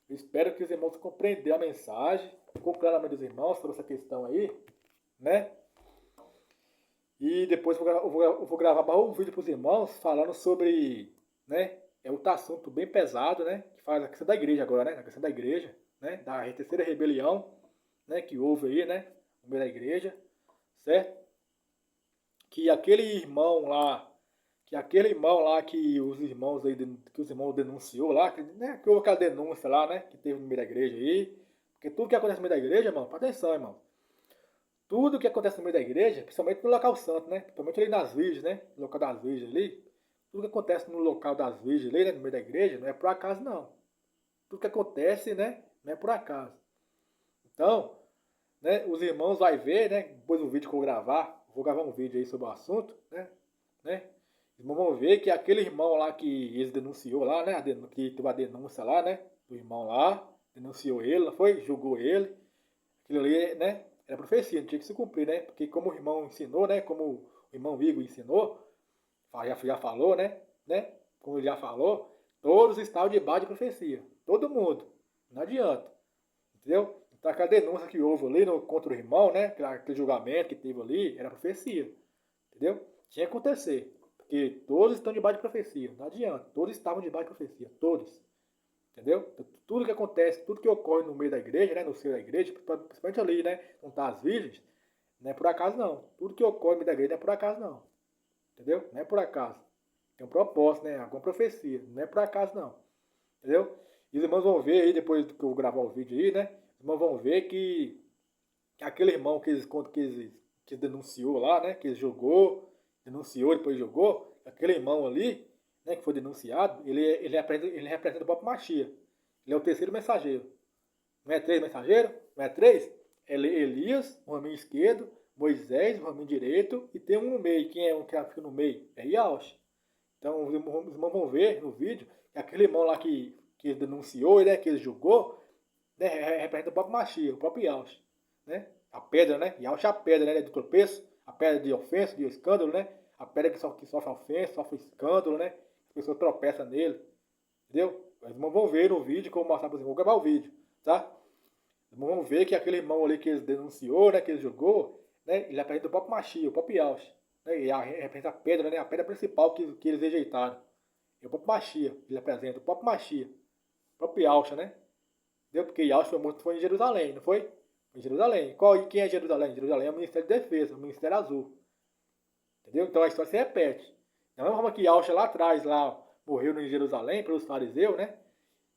Eu espero que os irmãos compreendam a mensagem, ficou claramente dos irmãos sobre essa questão aí, né? E depois eu vou gravar mais um vídeo para os irmãos falando sobre, né? É outro assunto bem pesado, né? Que faz a questão da igreja agora, né? A questão da igreja, né? Da terceira rebelião, né? Que houve aí, né? No meio da igreja, certo? Que aquele irmão lá que os irmãos denunciou lá, que houve aquela denúncia lá, né? Que teve no meio da igreja aí. Porque tudo que acontece no meio da igreja, irmão, presta atenção, irmão. Tudo que acontece no meio da igreja, principalmente no local santo, né? Principalmente ali nas virgens, né? No local das virgens ali. Tudo que acontece no local das virgens ali, né? No meio da igreja, não é por acaso, não. Tudo que acontece, né? Não é por acaso. Então, né? Os irmãos vão ver, né? Depois do vídeo que eu vou gravar um vídeo aí sobre o assunto, né? Os irmãos vão ver que aquele irmão lá que eles denunciou lá, né? Que teve a denúncia lá, né? O irmão lá denunciou ele, não foi? Julgou ele. Aquilo ali, né? Era profecia, não tinha que se cumprir, né? Porque como o irmão ensinou, né? Como o irmão Igor ensinou, já falou, né? Como ele já falou, todos estavam debaixo de profecia. Todo mundo. Não adianta. Entendeu? Então aquela denúncia que houve ali contra o irmão, né? Aquele julgamento que teve ali, era profecia. Entendeu? Tinha que acontecer. Porque todos estão debaixo de profecia. Não adianta. Todos estavam debaixo de profecia. Todos. Entendeu? Tudo que acontece, tudo que ocorre no meio da igreja, né, no seio da igreja, principalmente ali, né, onde tá as virgens, não é por acaso não. Tudo que ocorre no meio da igreja não é por acaso não. Entendeu? Não é por acaso. Tem um propósito, né? Alguma profecia. Não é por acaso não. Entendeu? E os irmãos vão ver aí, depois que eu gravar o vídeo aí, né? Os irmãos vão ver que aquele irmão que eles denunciou lá, né? Que ele jogou, denunciou, depois jogou, aquele irmão ali, né? Que foi denunciado, ele representa o próprio Machia. Ele é o terceiro mensageiro. Não é três mensageiros? Não é três? É Elias, o raminho esquerdo, Moisés, o raminho direito, e tem um no meio. Quem é um que fica no meio? É Yaush. Então os irmãos vão ver no vídeo que aquele irmão lá que ele denunciou, né, que ele julgou, né, representa o próprio Machia, o próprio Yaush. Né? A pedra, né? Yaush é a pedra, né? Do tropeço, a pedra de ofensa, de escândalo, né? A pedra que sofre ofensa, sofre escândalo, né? As pessoas tropeçam nele. Entendeu? Os irmãos vão ver no vídeo, como eu mostrar para vocês. Vou gravar o vídeo, tá? Os irmãos vão ver que aquele irmão ali que ele denunciou, né? Que ele julgou, né? Ele representa o próprio Machia, o próprio Yaush. Né? E representa a pedra, né? A pedra principal que eles rejeitaram. É o próprio Machia. Ele representa o próprio Machia. O próprio Yaush, né? Entendeu? Porque Yaush foi morto foi em Jerusalém, não foi? Foi em Jerusalém. Quem é Jerusalém? Jerusalém é o Ministério da Defesa, o Ministério Azul. Entendeu? Então a história se repete. Da mesma forma que Yaush lá atrás, lá, morreu em Jerusalém pelos fariseus, né?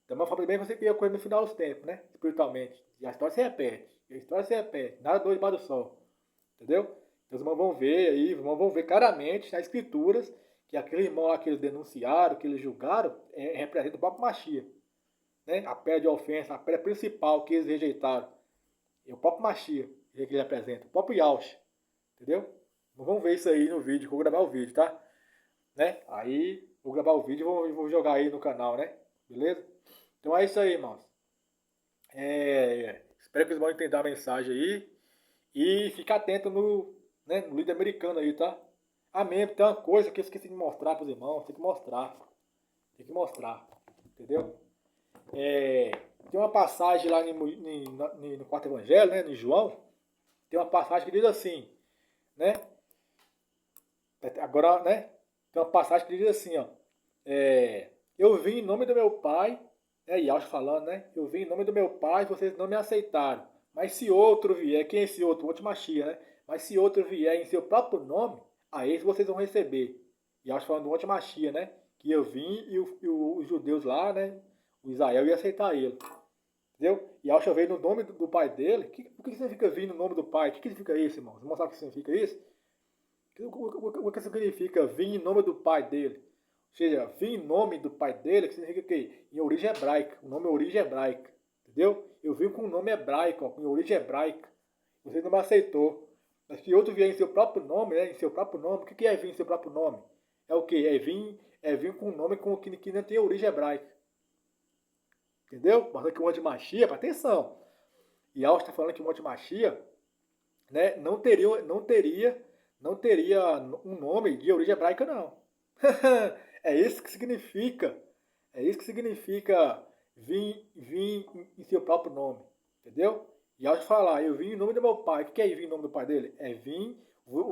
Da mesma forma também você cria coisa no final dos tempos, né? Espiritualmente. E a história se repete. A história se repete. Nada doido debaixo do sol. Entendeu? Então os irmãos vão ver aí, os irmãos vão ver claramente nas escrituras que aquele irmão lá que eles denunciaram, que eles julgaram, representa o próprio Machia. Né? A pedra de ofensa, a pedra principal que eles rejeitaram. É o próprio Machia que ele representa. O próprio Yaush. Entendeu? Vamos ver isso aí no vídeo, que eu vou gravar o vídeo, tá? Né? Aí vou gravar o vídeo e vou jogar aí no canal, né? Beleza? Então é isso aí, irmãos. Espero que os irmãos entendam a mensagem aí. E fica atento né, no líder americano aí, tá? Amém. Tem uma coisa que eu esqueci de mostrar para os irmãos. Tem que mostrar. Tem que mostrar. Entendeu? Tem uma passagem lá no quarto evangelho, né? Em João. Tem uma passagem que diz assim, né? Agora, né? Tem uma passagem que diz assim, ó. Eu vim em nome do meu Pai, né? Yaush falando, né? Eu vim em nome do meu Pai, vocês não me aceitaram. Mas se outro vier, quem é esse outro? O outro Machia, né? Mas se outro vier em seu próprio nome, a esse vocês vão receber. Yaush falando do outro Machia, né? Que eu vim e os judeus lá, né? O Israel ia aceitar ele. Entendeu? Yaush veio no nome do pai dele. O que significa vir no nome do pai? O que significa isso, irmãos? Vamos mostrar o que significa isso? O que significa vir em nome do pai dele? Ou seja, vir em nome do pai dele, que significa que em origem hebraica. O nome é origem hebraica. Entendeu? Eu vim com um nome hebraico, ó, em origem hebraica. Você não me aceitou. Mas se outro vier em seu próprio nome, né? Em seu próprio nome, o que é vir em seu próprio nome? É o que? É vir com um nome que não tem origem hebraica. Entendeu? Mas que o Monte Machia, presta atenção. E Alves está falando que o Monte Machia, né, não teria um nome de origem hebraica, não. É isso que significa. É isso que significa vir em seu próprio nome. Entendeu? E ao falar, eu vim em nome do meu pai. O que é vir em nome do pai dele? É vir.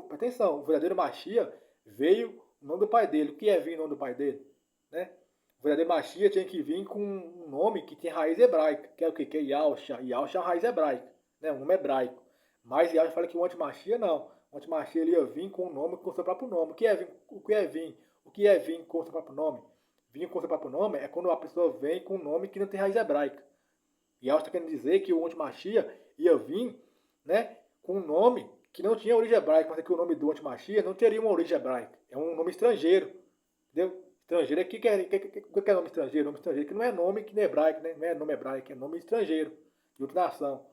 Atenção, o verdadeiro Machia veio em nome do pai dele. O que é vir em nome do pai dele? Né? O verdadeiro Machia tinha que vir com um nome que tem raiz hebraica. Que é o que? Que é Yahusha. Yahusha é a raiz hebraica. Né? Um nome hebraico. Mas Yahusha fala que o anti-Machia não. O anti-Machia ele ia vir com um nome, com o seu próprio nome. O que é vir? O que é vir com o seu próprio nome? Vir com o seu próprio nome é quando a pessoa vem com um nome que não tem raiz hebraica. E Yahusha está querendo dizer que o anti-Machia ia vir, né, com um nome que não tinha origem hebraica, mas que o nome do anti-Machia não teria uma origem hebraica. É um nome estrangeiro. Entendeu? Estrangeiro aqui, o que é nome estrangeiro? Nome estrangeiro que não é nome que não é hebraico, né? Não é nome hebraico, é nome estrangeiro, de outra nação.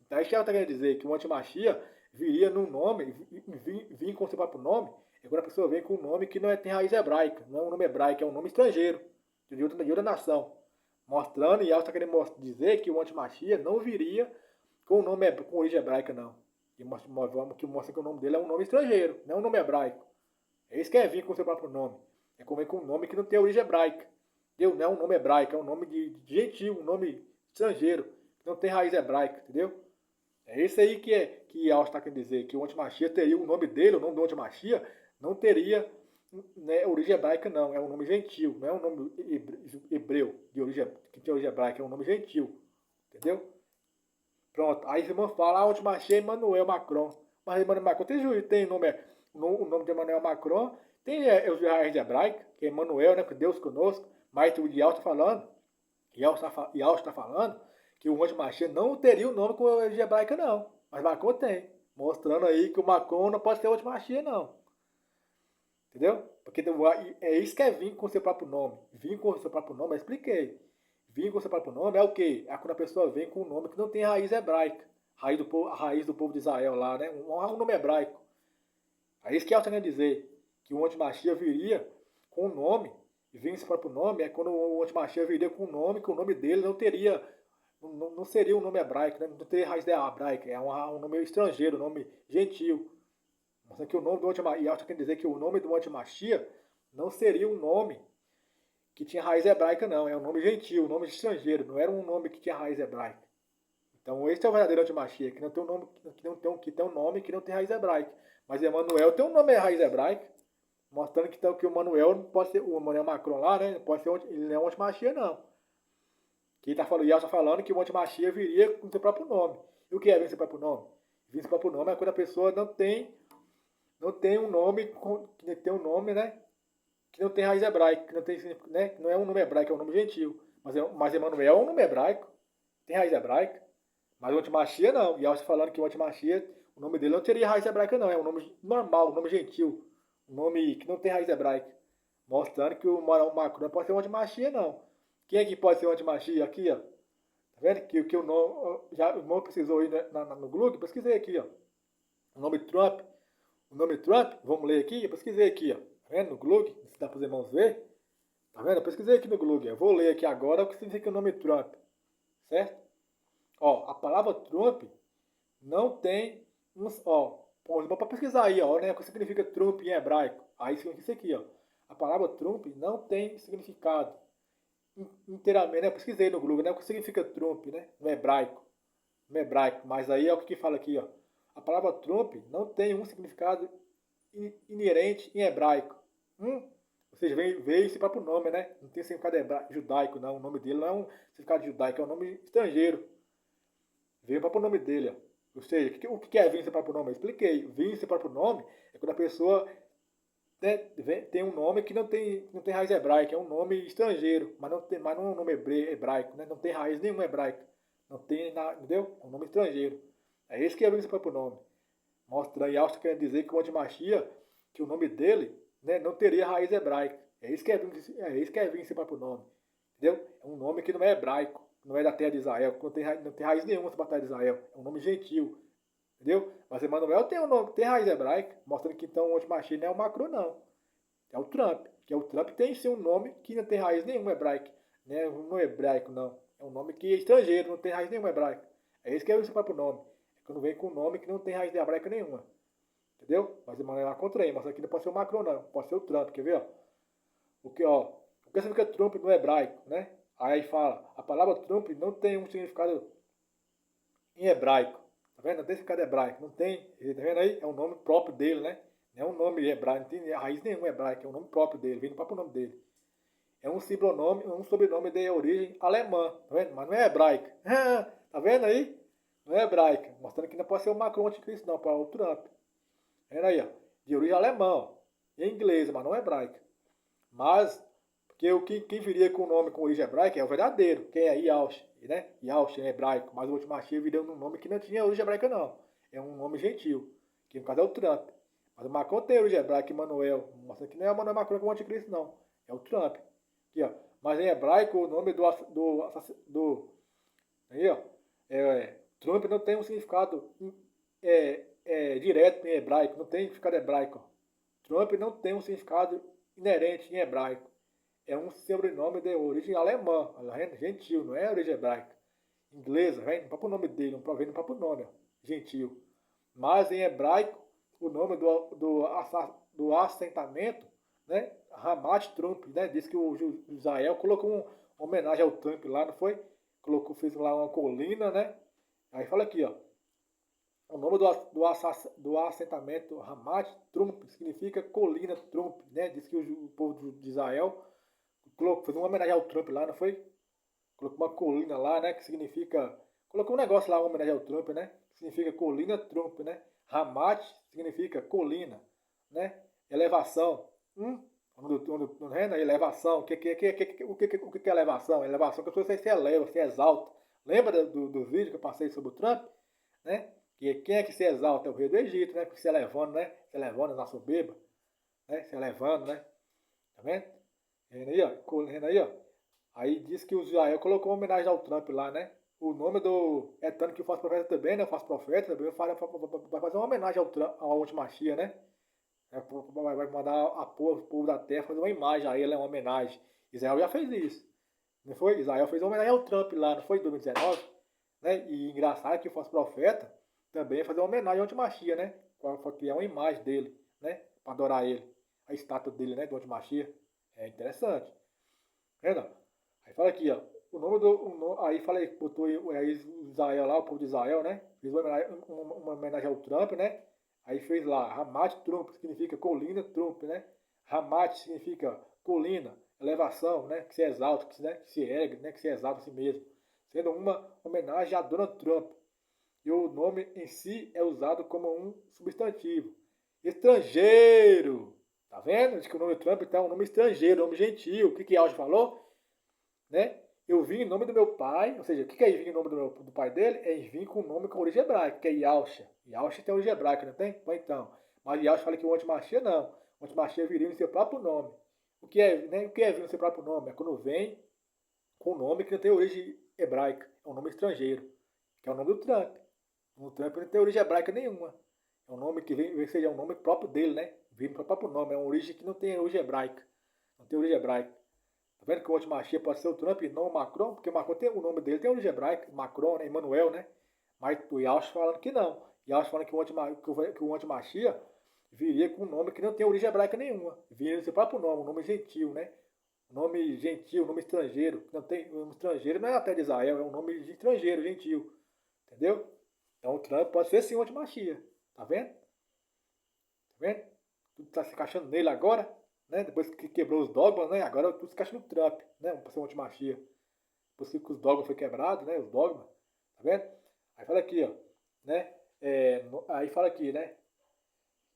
Então isso que ela está querendo dizer, que o anti-Machia viria num nome, vir com o seu próprio nome, é quando a pessoa vem com um nome que não tem raiz hebraica, não é um nome hebraico, é um nome estrangeiro, de outra nação. Mostrando, e ela está querendo dizer que o anti-Machia não viria com o nome com origem hebraica, não. Que mostra que o nome dele é um nome estrangeiro, não é um nome hebraico. É isso que é vir com o seu próprio nome. É como com um nome que não tem origem hebraica. Entendeu? Não é um nome hebraico, é um nome de gentil, um nome estrangeiro, que não tem raiz hebraica, entendeu? É isso aí que Alves está querendo dizer, que o anti-Machia teria o nome dele, o nome do anti-Machia, não teria não é origem hebraica não, é um nome gentil, não é um nome hebreu, que tem origem hebraica, é um nome gentil, entendeu? Pronto, aí os irmãos falam, onde marchei Emmanuel Macron. Mas Emmanuel Macron tem nome, o nome de Emmanuel Macron, tem os raiz hebraica, que é Emmanuel, né, que Deus conosco, mas o Yao está falando, Yao está falando que o anti-machia não teria o nome com a origem hebraica não, mas Macron tem, mostrando aí que o Macron não pode ser anti-machia não. Entendeu? Porque é isso que é vir com o seu próprio nome. Vir com o seu próprio nome, eu expliquei. Vir com o seu próprio nome é o quê? É quando a pessoa vem com um nome que não tem raiz hebraica. A raiz do povo de Israel lá, né? Um nome hebraico. É isso que ela está querendo dizer. Que o antimachia viria com um nome. E vir com seu próprio nome é quando o antimachia viria com um nome que o nome dele não teria. Não seria um nome hebraico, né? Não teria raiz hebraica. É um nome estrangeiro, um nome gentil. Mas aqui o nome do antimachia, quer dizer que o nome do antimachia não seria um nome que tinha raiz hebraica, não. É um nome gentil, um nome estrangeiro. Não era um nome que tinha raiz hebraica. Então esse é o verdadeiro antimachia, que não tem um nome que tem um nome que não tem raiz hebraica. Mas Emmanuel tem um nome raiz hebraica, mostrando que o Emmanuel não pode ser o Emmanuel Macron lá, né? Não pode ser ele não é um antimachia, não. Que está falando que o antimachia viria com seu próprio nome. E o que é vir seu próprio nome? Vir seu próprio nome é quando a pessoa não tem um nome, que tem um nome, né? Que não tem raiz hebraica, que não tem, né? Não é um nome hebraico, é um nome gentil. Mas Emmanuel é um nome hebraico, tem raiz hebraica. Mas o antimachia não. E eu falando que o antimachia, o nome dele não teria raiz hebraica não, é um nome normal, um nome gentil, um nome que não tem raiz hebraica. Mostrando que o Macron não pode ser um antimachia não. Quem é que pode ser um antimachia? Aqui, ó. Tá vendo que o nome, já o irmão precisou ir no Google, pesquisei aqui, ó. O nome Trump. O nome Trump, vamos ler aqui, eu pesquisei aqui, ó. Tá vendo? No Glug, se dá para os irmãos ver. Tá vendo? Eu pesquisei aqui no Glug. Eu vou ler aqui agora o que significa o nome Trump. Certo? Ó, a palavra Trump não tem ó, para pesquisar aí, ó, né, o que significa Trump em hebraico. Aí significa isso aqui, ó. A palavra Trump não tem significado inteiramente, né? Eu pesquisei no Google, né, o que significa Trump, né, no hebraico. No hebraico, mas aí é o que fala aqui, ó. A palavra Trump não tem um significado inerente em hebraico. Ou seja, veio esse próprio nome, né? Não tem significado judaico, não. O nome dele não é um significado judaico, é um nome estrangeiro. Veio o próprio nome dele, ó. Ou seja, o que é vir sem próprio nome? Eu expliquei. Vir sem próprio nome é quando a pessoa, né, tem um nome que não tem raiz hebraica, é um nome estrangeiro, mas não é um nome hebraico, né? Não tem raiz nenhuma hebraica. Não tem nada, entendeu? É um nome estrangeiro. É esse que é vir sem próprio nome. Mostrando, e Austin querendo dizer que o antimachia, que o nome dele, né, não teria raiz hebraica. É isso que é vir sem próprio nome. Entendeu? É um nome que não é hebraico, não é da terra de Israel, não tem raiz nenhuma sobre a terra de Israel. É um nome gentil. Entendeu? Mas Emmanuel tem um nome, tem raiz hebraica, mostrando que então o antimachia não é o Macron, não. É o Trump. Que é o Trump tem sim um nome que não tem raiz nenhuma hebraica. Né? Não é hebraico, não. É um nome que é estrangeiro, não tem raiz nenhuma hebraica. É isso que é o seu próprio nome. É quando vem com um nome que não tem raiz hebraica nenhuma. Entendeu? Mas Emmanuel é contra ele, mas aqui não pode ser o Macron, não. Pode ser o Trump, quer ver? Ó? O que significa Trump no hebraico, né? Aí fala, a palavra Trump não tem um significado em hebraico. Tá vendo? Não tem significado hebraico. Não tem. Tá vendo aí? É um nome próprio dele, né? Não é um nome hebraico, não tem raiz nenhuma hebraica, é um nome próprio dele, vem do próprio nome dele. É um sobrenome de origem alemã, tá vendo? Mas não é hebraica. Tá vendo aí? Não é hebraica. Mostrando que não pode ser o Macron anticristo, não, para o Trump. Tá vendo aí, ó? De origem alemã, ó. Em inglês, mas não é hebraica. Mas, porque quem viria com o nome com origem hebraica é o verdadeiro, que é Yaush, né? Yaush em hebraico, mas o último Mashiach viria num nome que não tinha origem hebraica, não. É um nome gentil, que no caso é o Trump. Mas o Macron tem origem hebraica, Emmanuel. Mostra que não é o Emmanuel Macron que é o anticristo, não. É o Trump. Aqui, ó. Mas em hebraico, o nome aí, ó, Trump não tem um significado direto em hebraico, não tem significado hebraico. Ó. Trump não tem um significado inerente em hebraico. É um sobrenome de origem alemã, gentil, não é origem hebraica. Inglesa, vem no próprio nome dele, vem no próprio nome, ó, gentil. Mas em hebraico, o nome do assentamento, né, Ramat Trump, né, diz que o Israel colocou uma homenagem ao Trump lá, não foi? Fez lá uma colina, né? Aí fala aqui, ó. O nome do assentamento Ramat Trump significa colina Trump, né? Diz que o povo de Israel fez uma homenagem ao Trump lá, não foi? Colocou uma colina lá, né? Que significa. Colocou um negócio lá, uma homenagem ao Trump, né? Que significa colina Trump, né? Ramat significa colina, né? Elevação. Elevação. O que é elevação? Elevação que a pessoa se eleva, se exalta. Lembra do vídeo que eu passei sobre o Trump? Né? Que quem é que se exalta? É o rei do Egito, né? Se elevando, né? Se elevando na soberba, né? Se elevando, né? Tá vendo? Vendo aí, ó. Vendo aí, ó. Aí diz que o Israel colocou uma homenagem ao Trump lá, né? O nome do Etano que faz profeta também, né? Faz profeta também, vai fazer uma homenagem ao Trump, ao Antimachia, né? Vai mandar o povo da terra fazer uma imagem a ele, uma homenagem. Israel já fez isso. Não foi? Israel fez uma homenagem ao Trump lá, não foi em 2019? Né? E engraçado que o falso profeta também fazer uma homenagem ao Antimachia, né? Para criar uma imagem dele, né? Para adorar ele. A estátua dele, né? Do Antimachia. É interessante. Vendo? Aí fala aqui, ó. O nome do. Aí fala aí, botou aí Israel lá, o povo de Israel, né? Fez uma homenagem ao Trump, né? Aí fez lá, Ramat Trump, que significa colina Trump, né? Ramat significa colina, elevação, né? Que se exalta, que se ergue, né? Que se exalta a si mesmo. Sendo uma homenagem a Donald Trump. E o nome em si é usado como um substantivo. Estrangeiro! Tá vendo? Diz que o nome Trump então, é um nome estrangeiro, um nome gentil. O que Alge falou? Né? Eu vim em nome do meu pai, ou seja, o que é vir em nome do pai dele? É vir com o nome com origem hebraica, que é Yalcha. Yalcha tem origem hebraica, não tem? Bom, então. Mas Yalcha fala que o Antimachia não. O Antimachia viria no seu próprio nome. O que é vir no seu próprio nome? É quando vem com um nome que não tem origem hebraica. É um nome estrangeiro, que é o nome do Trump. O Trump não tem origem hebraica nenhuma. É um nome que vem, seja um nome próprio dele, né? Vem no próprio nome. É uma origem que não tem origem hebraica. Não tem origem hebraica. Tá vendo que o Antimachia pode ser o Trump e não o Macron? Porque o Macron tem o nome dele, tem origem hebraica. Macron, né? Emmanuel, né? Mas o Yauch falando que não. Yauch falando que o Antimachia viria com um nome que não tem origem hebraica nenhuma. Viria no seu próprio nome, um nome gentil, né? Um nome gentil, um nome estrangeiro. Não tem, um nome estrangeiro não é até de Israel, é um nome de estrangeiro, gentil. Entendeu? Então o Trump pode ser sim o Antimachia. Tá vendo? Tá vendo? Tudo tá se encaixando nele agora. Né? Depois que quebrou os dogmas, né? Agora tudo se encaixa no Trump, né? Para ser uma antimachia. Depois que os dogmas foi quebrado, né? Os dogmas, tá vendo? Aí fala aqui, ó, né? Aí fala aqui, né?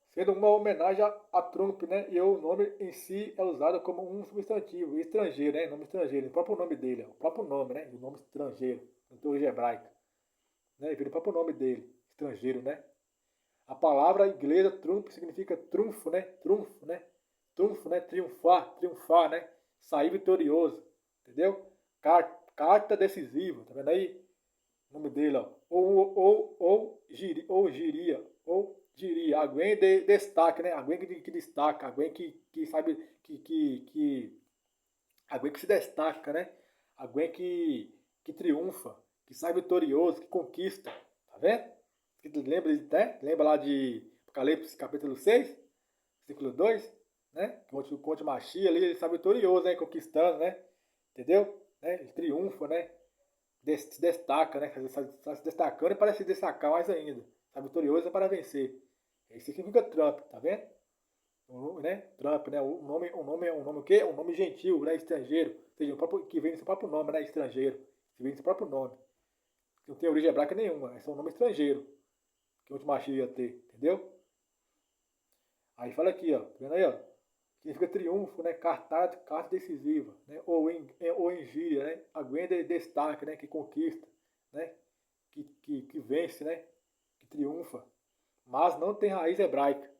Sendo uma homenagem a Trump, né? E o nome em si é usado como um substantivo estrangeiro, né? Nome estrangeiro, o próprio nome dele, o próprio nome, né? O nome estrangeiro, na teologia hebraica, né? Vira o próprio nome dele, estrangeiro, né? A palavra inglesa Trump significa trunfo, né? Trunfo, né? Trunfo, né? Triunfar, né? Sair vitorioso, entendeu? Carta decisiva, tá vendo aí? O nome dele, ó. Diria. Alguém destaque, né? Alguém que destaca, alguém que sabe, alguém que se destaca, né? Alguém que triunfa, que sai vitorioso, que conquista, tá vendo? Lembra, né? Lembra lá de Apocalipse capítulo 6, versículo 2? Né? O Conde Machia ali, ele sai vitorioso, né? Conquistando, né? Entendeu? Né? Ele triunfa, né? Se destaca, né? Está se destacando e parece se destacar mais ainda. Sai vitorioso é para vencer. Isso significa Trump, tá vendo? Né? Trump, né? O nome o quê? Um nome gentil, né? Estrangeiro. Ou seja, que vem do seu próprio nome, né? Estrangeiro. Que vem do seu próprio nome. Que não tem origem hebraica nenhuma. É só um nome estrangeiro. Que o Antimachia ia ter, entendeu? Aí fala aqui, ó. Tá vendo aí, ó? Significa triunfo, né? Carta decisiva, né? Ou em gíria, né? Alguém destaque, né? Que conquista, né? Que vence, né? Que triunfa. Mas não tem raiz hebraica.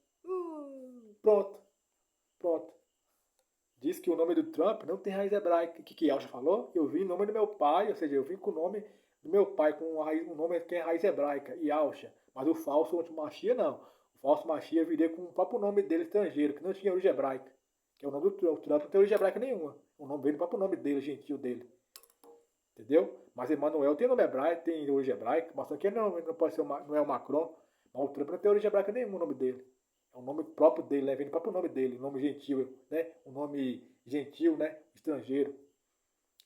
Pronto. Pronto. Diz que o nome do Trump não tem raiz hebraica. O que Yalcha falou? Eu vim em nome do meu pai, ou seja, eu vim com o nome do meu pai, com um nome que tem raiz hebraica, Yalcha. Mas o falso Antimachia não. O falso Machia viria com o próprio nome dele estrangeiro, que não tinha origem hebraica. Que é o nome do Trump. O Trump não tem origem hebraica nenhuma. O nome dele, o próprio nome dele, gentil dele. Entendeu? Mas Emmanuel tem nome hebraico, tem origem hebraica, mas aqui não pode ser, não é o Macron. Mas o Trump não tem origem hebraica nenhuma o nome dele. É o nome próprio dele, né? Vem do próprio nome dele, nome gentil, né? Um nome gentil, né? Estrangeiro.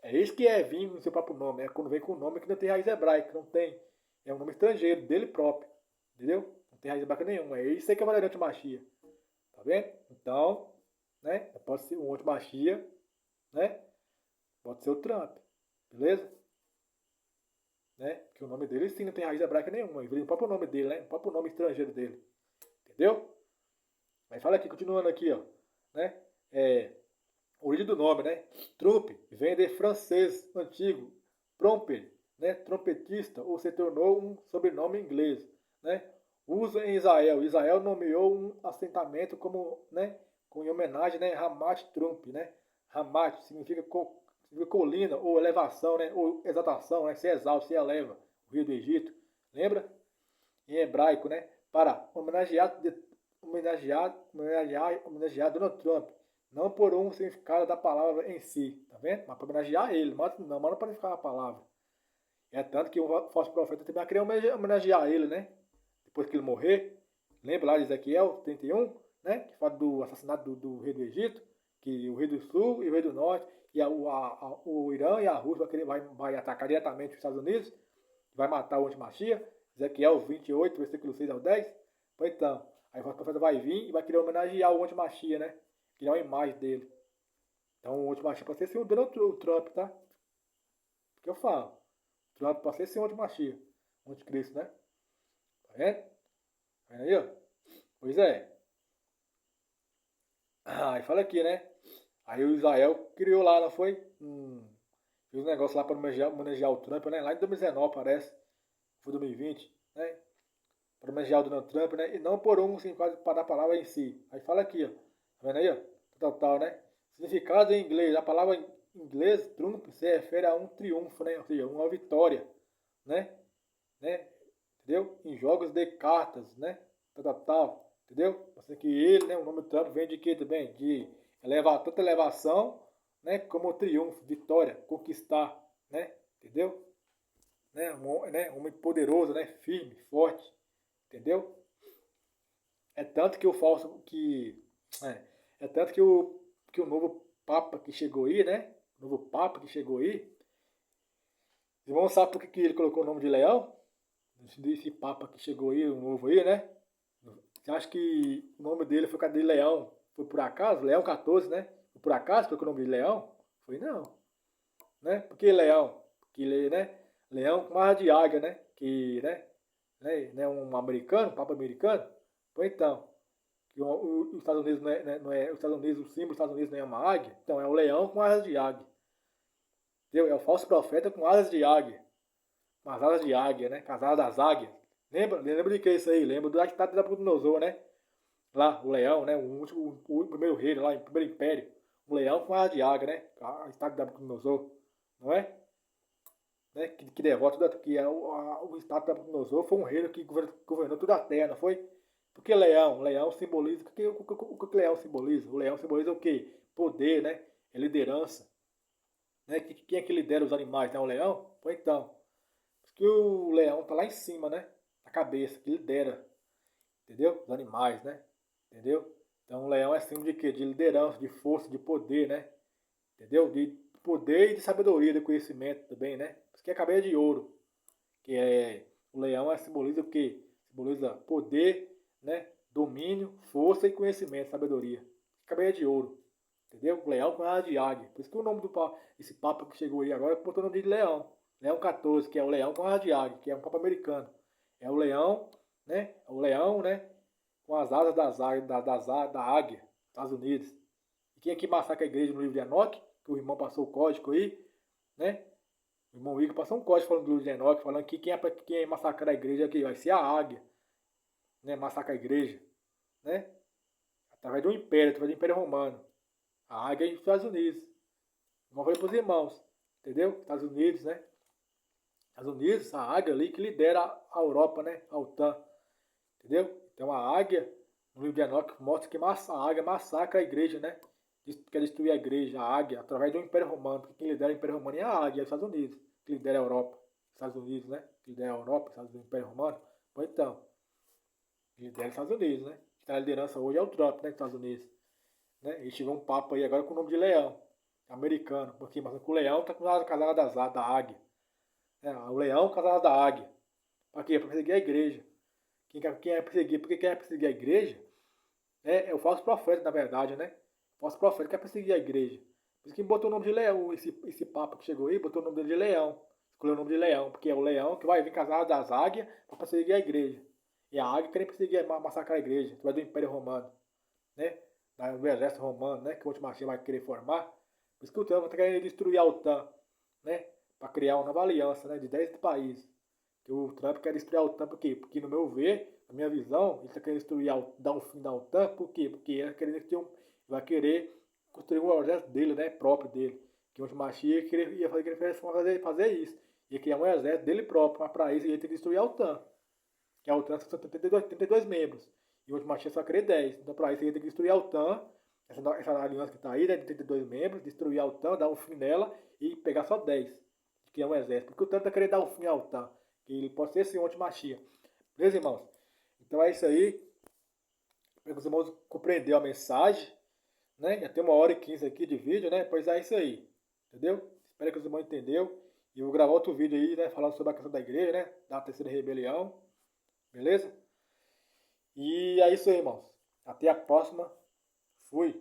É isso que é vir no seu próprio nome, é quando vem com um nome que não tem raiz hebraica, não tem. É um nome estrangeiro, dele próprio. Entendeu? Não tem raiz hebraica nenhuma. É isso aí que é verdadeiro antimachia. Tá vendo? Então, né? Pode ser um antimachia, né? Pode ser o Trump. Beleza? Né? Que o nome dele sim não tem raiz hebraica nenhuma. Ele o próprio nome dele, né? O próprio nome estrangeiro dele. Entendeu? Mas fala aqui, continuando aqui, ó. Né? Origem do nome, né? Trump vem de francês antigo, tromper, né? Trompetista, ou se tornou um sobrenome inglês, né? Uso em Israel. Israel nomeou um assentamento como, né? Com em homenagem, né? Ramat Trump, né? Ramat significa colina ou elevação, né? Ou exaltação, né? Se exalta, se eleva. O rio do Egito, lembra? Em hebraico, né? Para homenagear Donald Trump. Não por um significado da palavra em si, tá vendo? Mas para homenagear ele, mas não para significar a palavra. É tanto que o falso profeta também queria homenagear ele, né? Depois que ele morrer. Lembra lá de Ezequiel 31, né? Que fala do assassinato do rei do Egito, que o rei do sul e o rei do norte, e o Irã e a Rússia vai atacar diretamente os Estados Unidos, vai matar o antimachia. Ezequiel 28, versículo 6 ao 10. Então, aí o falso profeta vai vir e vai querer homenagear o antimachia, né? Criar uma imagem dele. Então o antimachia pode ser sim o Trump, tá? Que eu falo. O Trump pode ser sim o antimachia. O anticristo, né? Tá vendo? Tá vendo aí, ó? Pois é. Aí fala aqui, né? Aí o Israel criou lá, não foi? Fez um negócio lá para homenagear o Trump, né? Lá em 2019, parece. Foi 2020, né? Para homenagear o Donald Trump, né? E não por um, sim, quase para a palavra em si. Aí fala aqui, ó. Tá vendo aí, ó? Total, né? Significado em inglês. A palavra em inglês, trump, se refere a um triunfo, né? Ou seja, uma vitória, né? Né? Entendeu? Em jogos de cartas, né? Tal. Entendeu? Assim que ele, né? O nome Trump vem de quê também? De elevar, tanto elevação, né? Como triunfo, vitória, conquistar, né? Entendeu? Né? Um homem poderoso, né? Firme, forte, entendeu? É tanto que o falso que é tanto que o novo papa que chegou aí, né? O novo papa que chegou aí, vocês vão saber por que ele colocou o nome de Leão? Esse papa que chegou aí, o novo aí, né? Você acha que o nome dele foi cadê Leão? Foi por acaso? Leão 14, né? Foi por acaso colocou o nome de Leão? Foi não, né? Por que Leão? Porque ele, né? Leão com asa de águia, né? Que, né? Um americano, um papa americano. Pois então, que os Estados Unidos não é os Estados Unidos, o símbolo dos Estados Unidos não é uma águia, então é o leão com asas de águia. Entendeu? É o falso profeta com asas de águia. Com as asas de águia, né? Com as asas das águias. Lembra de que é isso aí? Lembra do Actado da Nabucodonosor, né? Lá, o leão, né? O primeiro rei lá, o primeiro império. O leão com asas de águia, né? A estátua da Nabucodonosor, não é? Né? Que devota tudo, que é o estado da Nabucodonosor foi um rei que governou toda a terra, não foi? Porque leão? Leão simboliza. O que leão simboliza? O leão simboliza o quê? Poder, né? É liderança. Né? Quem é que lidera os animais? Não é o leão? Pois então. Porque o leão tá lá em cima, né? Na cabeça, que lidera. Entendeu? Os animais, né? Entendeu? Então o leão é símbolo de quê? De liderança, de força, de poder, né? Entendeu? De poder e de sabedoria, de conhecimento também, né? Isso aqui é a cabeça de ouro. Que é. O leão simboliza o quê? Simboliza poder, né? Domínio, força e conhecimento, sabedoria. Cabeça de ouro. Entendeu? Leão com asa de águia. Por isso que o nome esse papa que chegou aí agora botou o nome de Leão. Leão 14, que é o leão com asa de águia, que é um papa americano. É o leão, né? É o leão, né? Com as asas da águia, Estados Unidos. E quem é que massacra a igreja no livro de Enoque? Que o irmão passou o código aí, né? O irmão Igor passou um código falando do livro de Enoque, falando que quem massacrar a igreja aqui vai ser a águia, né? Massacrar a igreja, né? Através do império, através do império romano. A águia é dos Estados Unidos. Não falei para os irmãos, entendeu? Estados Unidos, né? Estados Unidos, a águia ali que lidera a Europa, né? A OTAN, entendeu? Então a águia, no livro de Enoque, mostra que a águia massacra a igreja, né? Quer destruir a igreja, a águia, através do Império Romano. Porque quem lidera o Império Romano é a águia, é os Estados Unidos. Que lidera a Europa. Estados Unidos, né? Que lidera a Europa, Estados Unidos, Império Romano. Bom, então, que lidera os Estados Unidos, né? Que está na liderança hoje é o Trump, né? Estados Unidos. Né? E chegou um papo aí agora com o nome de Leão. Americano. Porque mas o leão tá com a casada da águia. O leão casada da águia. Para quê? Para perseguir a igreja. quem é perseguir, porque quem é perseguir a igreja é o falso profeta, na verdade, né? O falso profeta quer perseguir a igreja. Por isso que botou o nome de Leão, esse papa que chegou aí, botou o nome dele de Leão. Escolheu o nome de Leão, porque é o leão que vai vir casado das águias para perseguir a igreja. E a águia querem perseguir, massacrar a igreja, que vai do Império Romano, né? Do exército romano, né? Que o último vai querer formar. Por isso que o Trump está querendo destruir a OTAN, né? Para criar uma nova aliança, né? De 10 países. Que o Trump quer destruir a OTAN por quê? Porque no meu ver, na minha visão, ele está querendo destruir, dar um fim da OTAN, por quê? Porque ele vai querer construir um exército dele, né? Próprio dele. Que o Mashiach ia fazer isso. Ia criar um exército dele próprio, mas para isso ele ia ter que destruir a OTAN. Que a OTAN são 32 membros. E o Mashiach só querer 10. Então para isso ele ia ter que destruir a OTAN, essa aliança que está aí, né? De 32 membros, destruir a OTAN, dar um fim nela e pegar só 10. Que é um exército. Porque o Trump está querendo dar um fim à OTAN. Que ele pode ser sim um anti-machia. Beleza, irmãos? Então é isso aí. Espero que os irmãos compreenderam a mensagem. Né? Já tem 1h15 aqui de vídeo, né? Pois é isso aí. Entendeu? Espero que os irmãos entenderam. E eu vou gravar outro vídeo aí, né? Falando sobre a questão da igreja, né? Da terceira rebelião. Beleza? E é isso aí, irmãos. Até a próxima. Fui.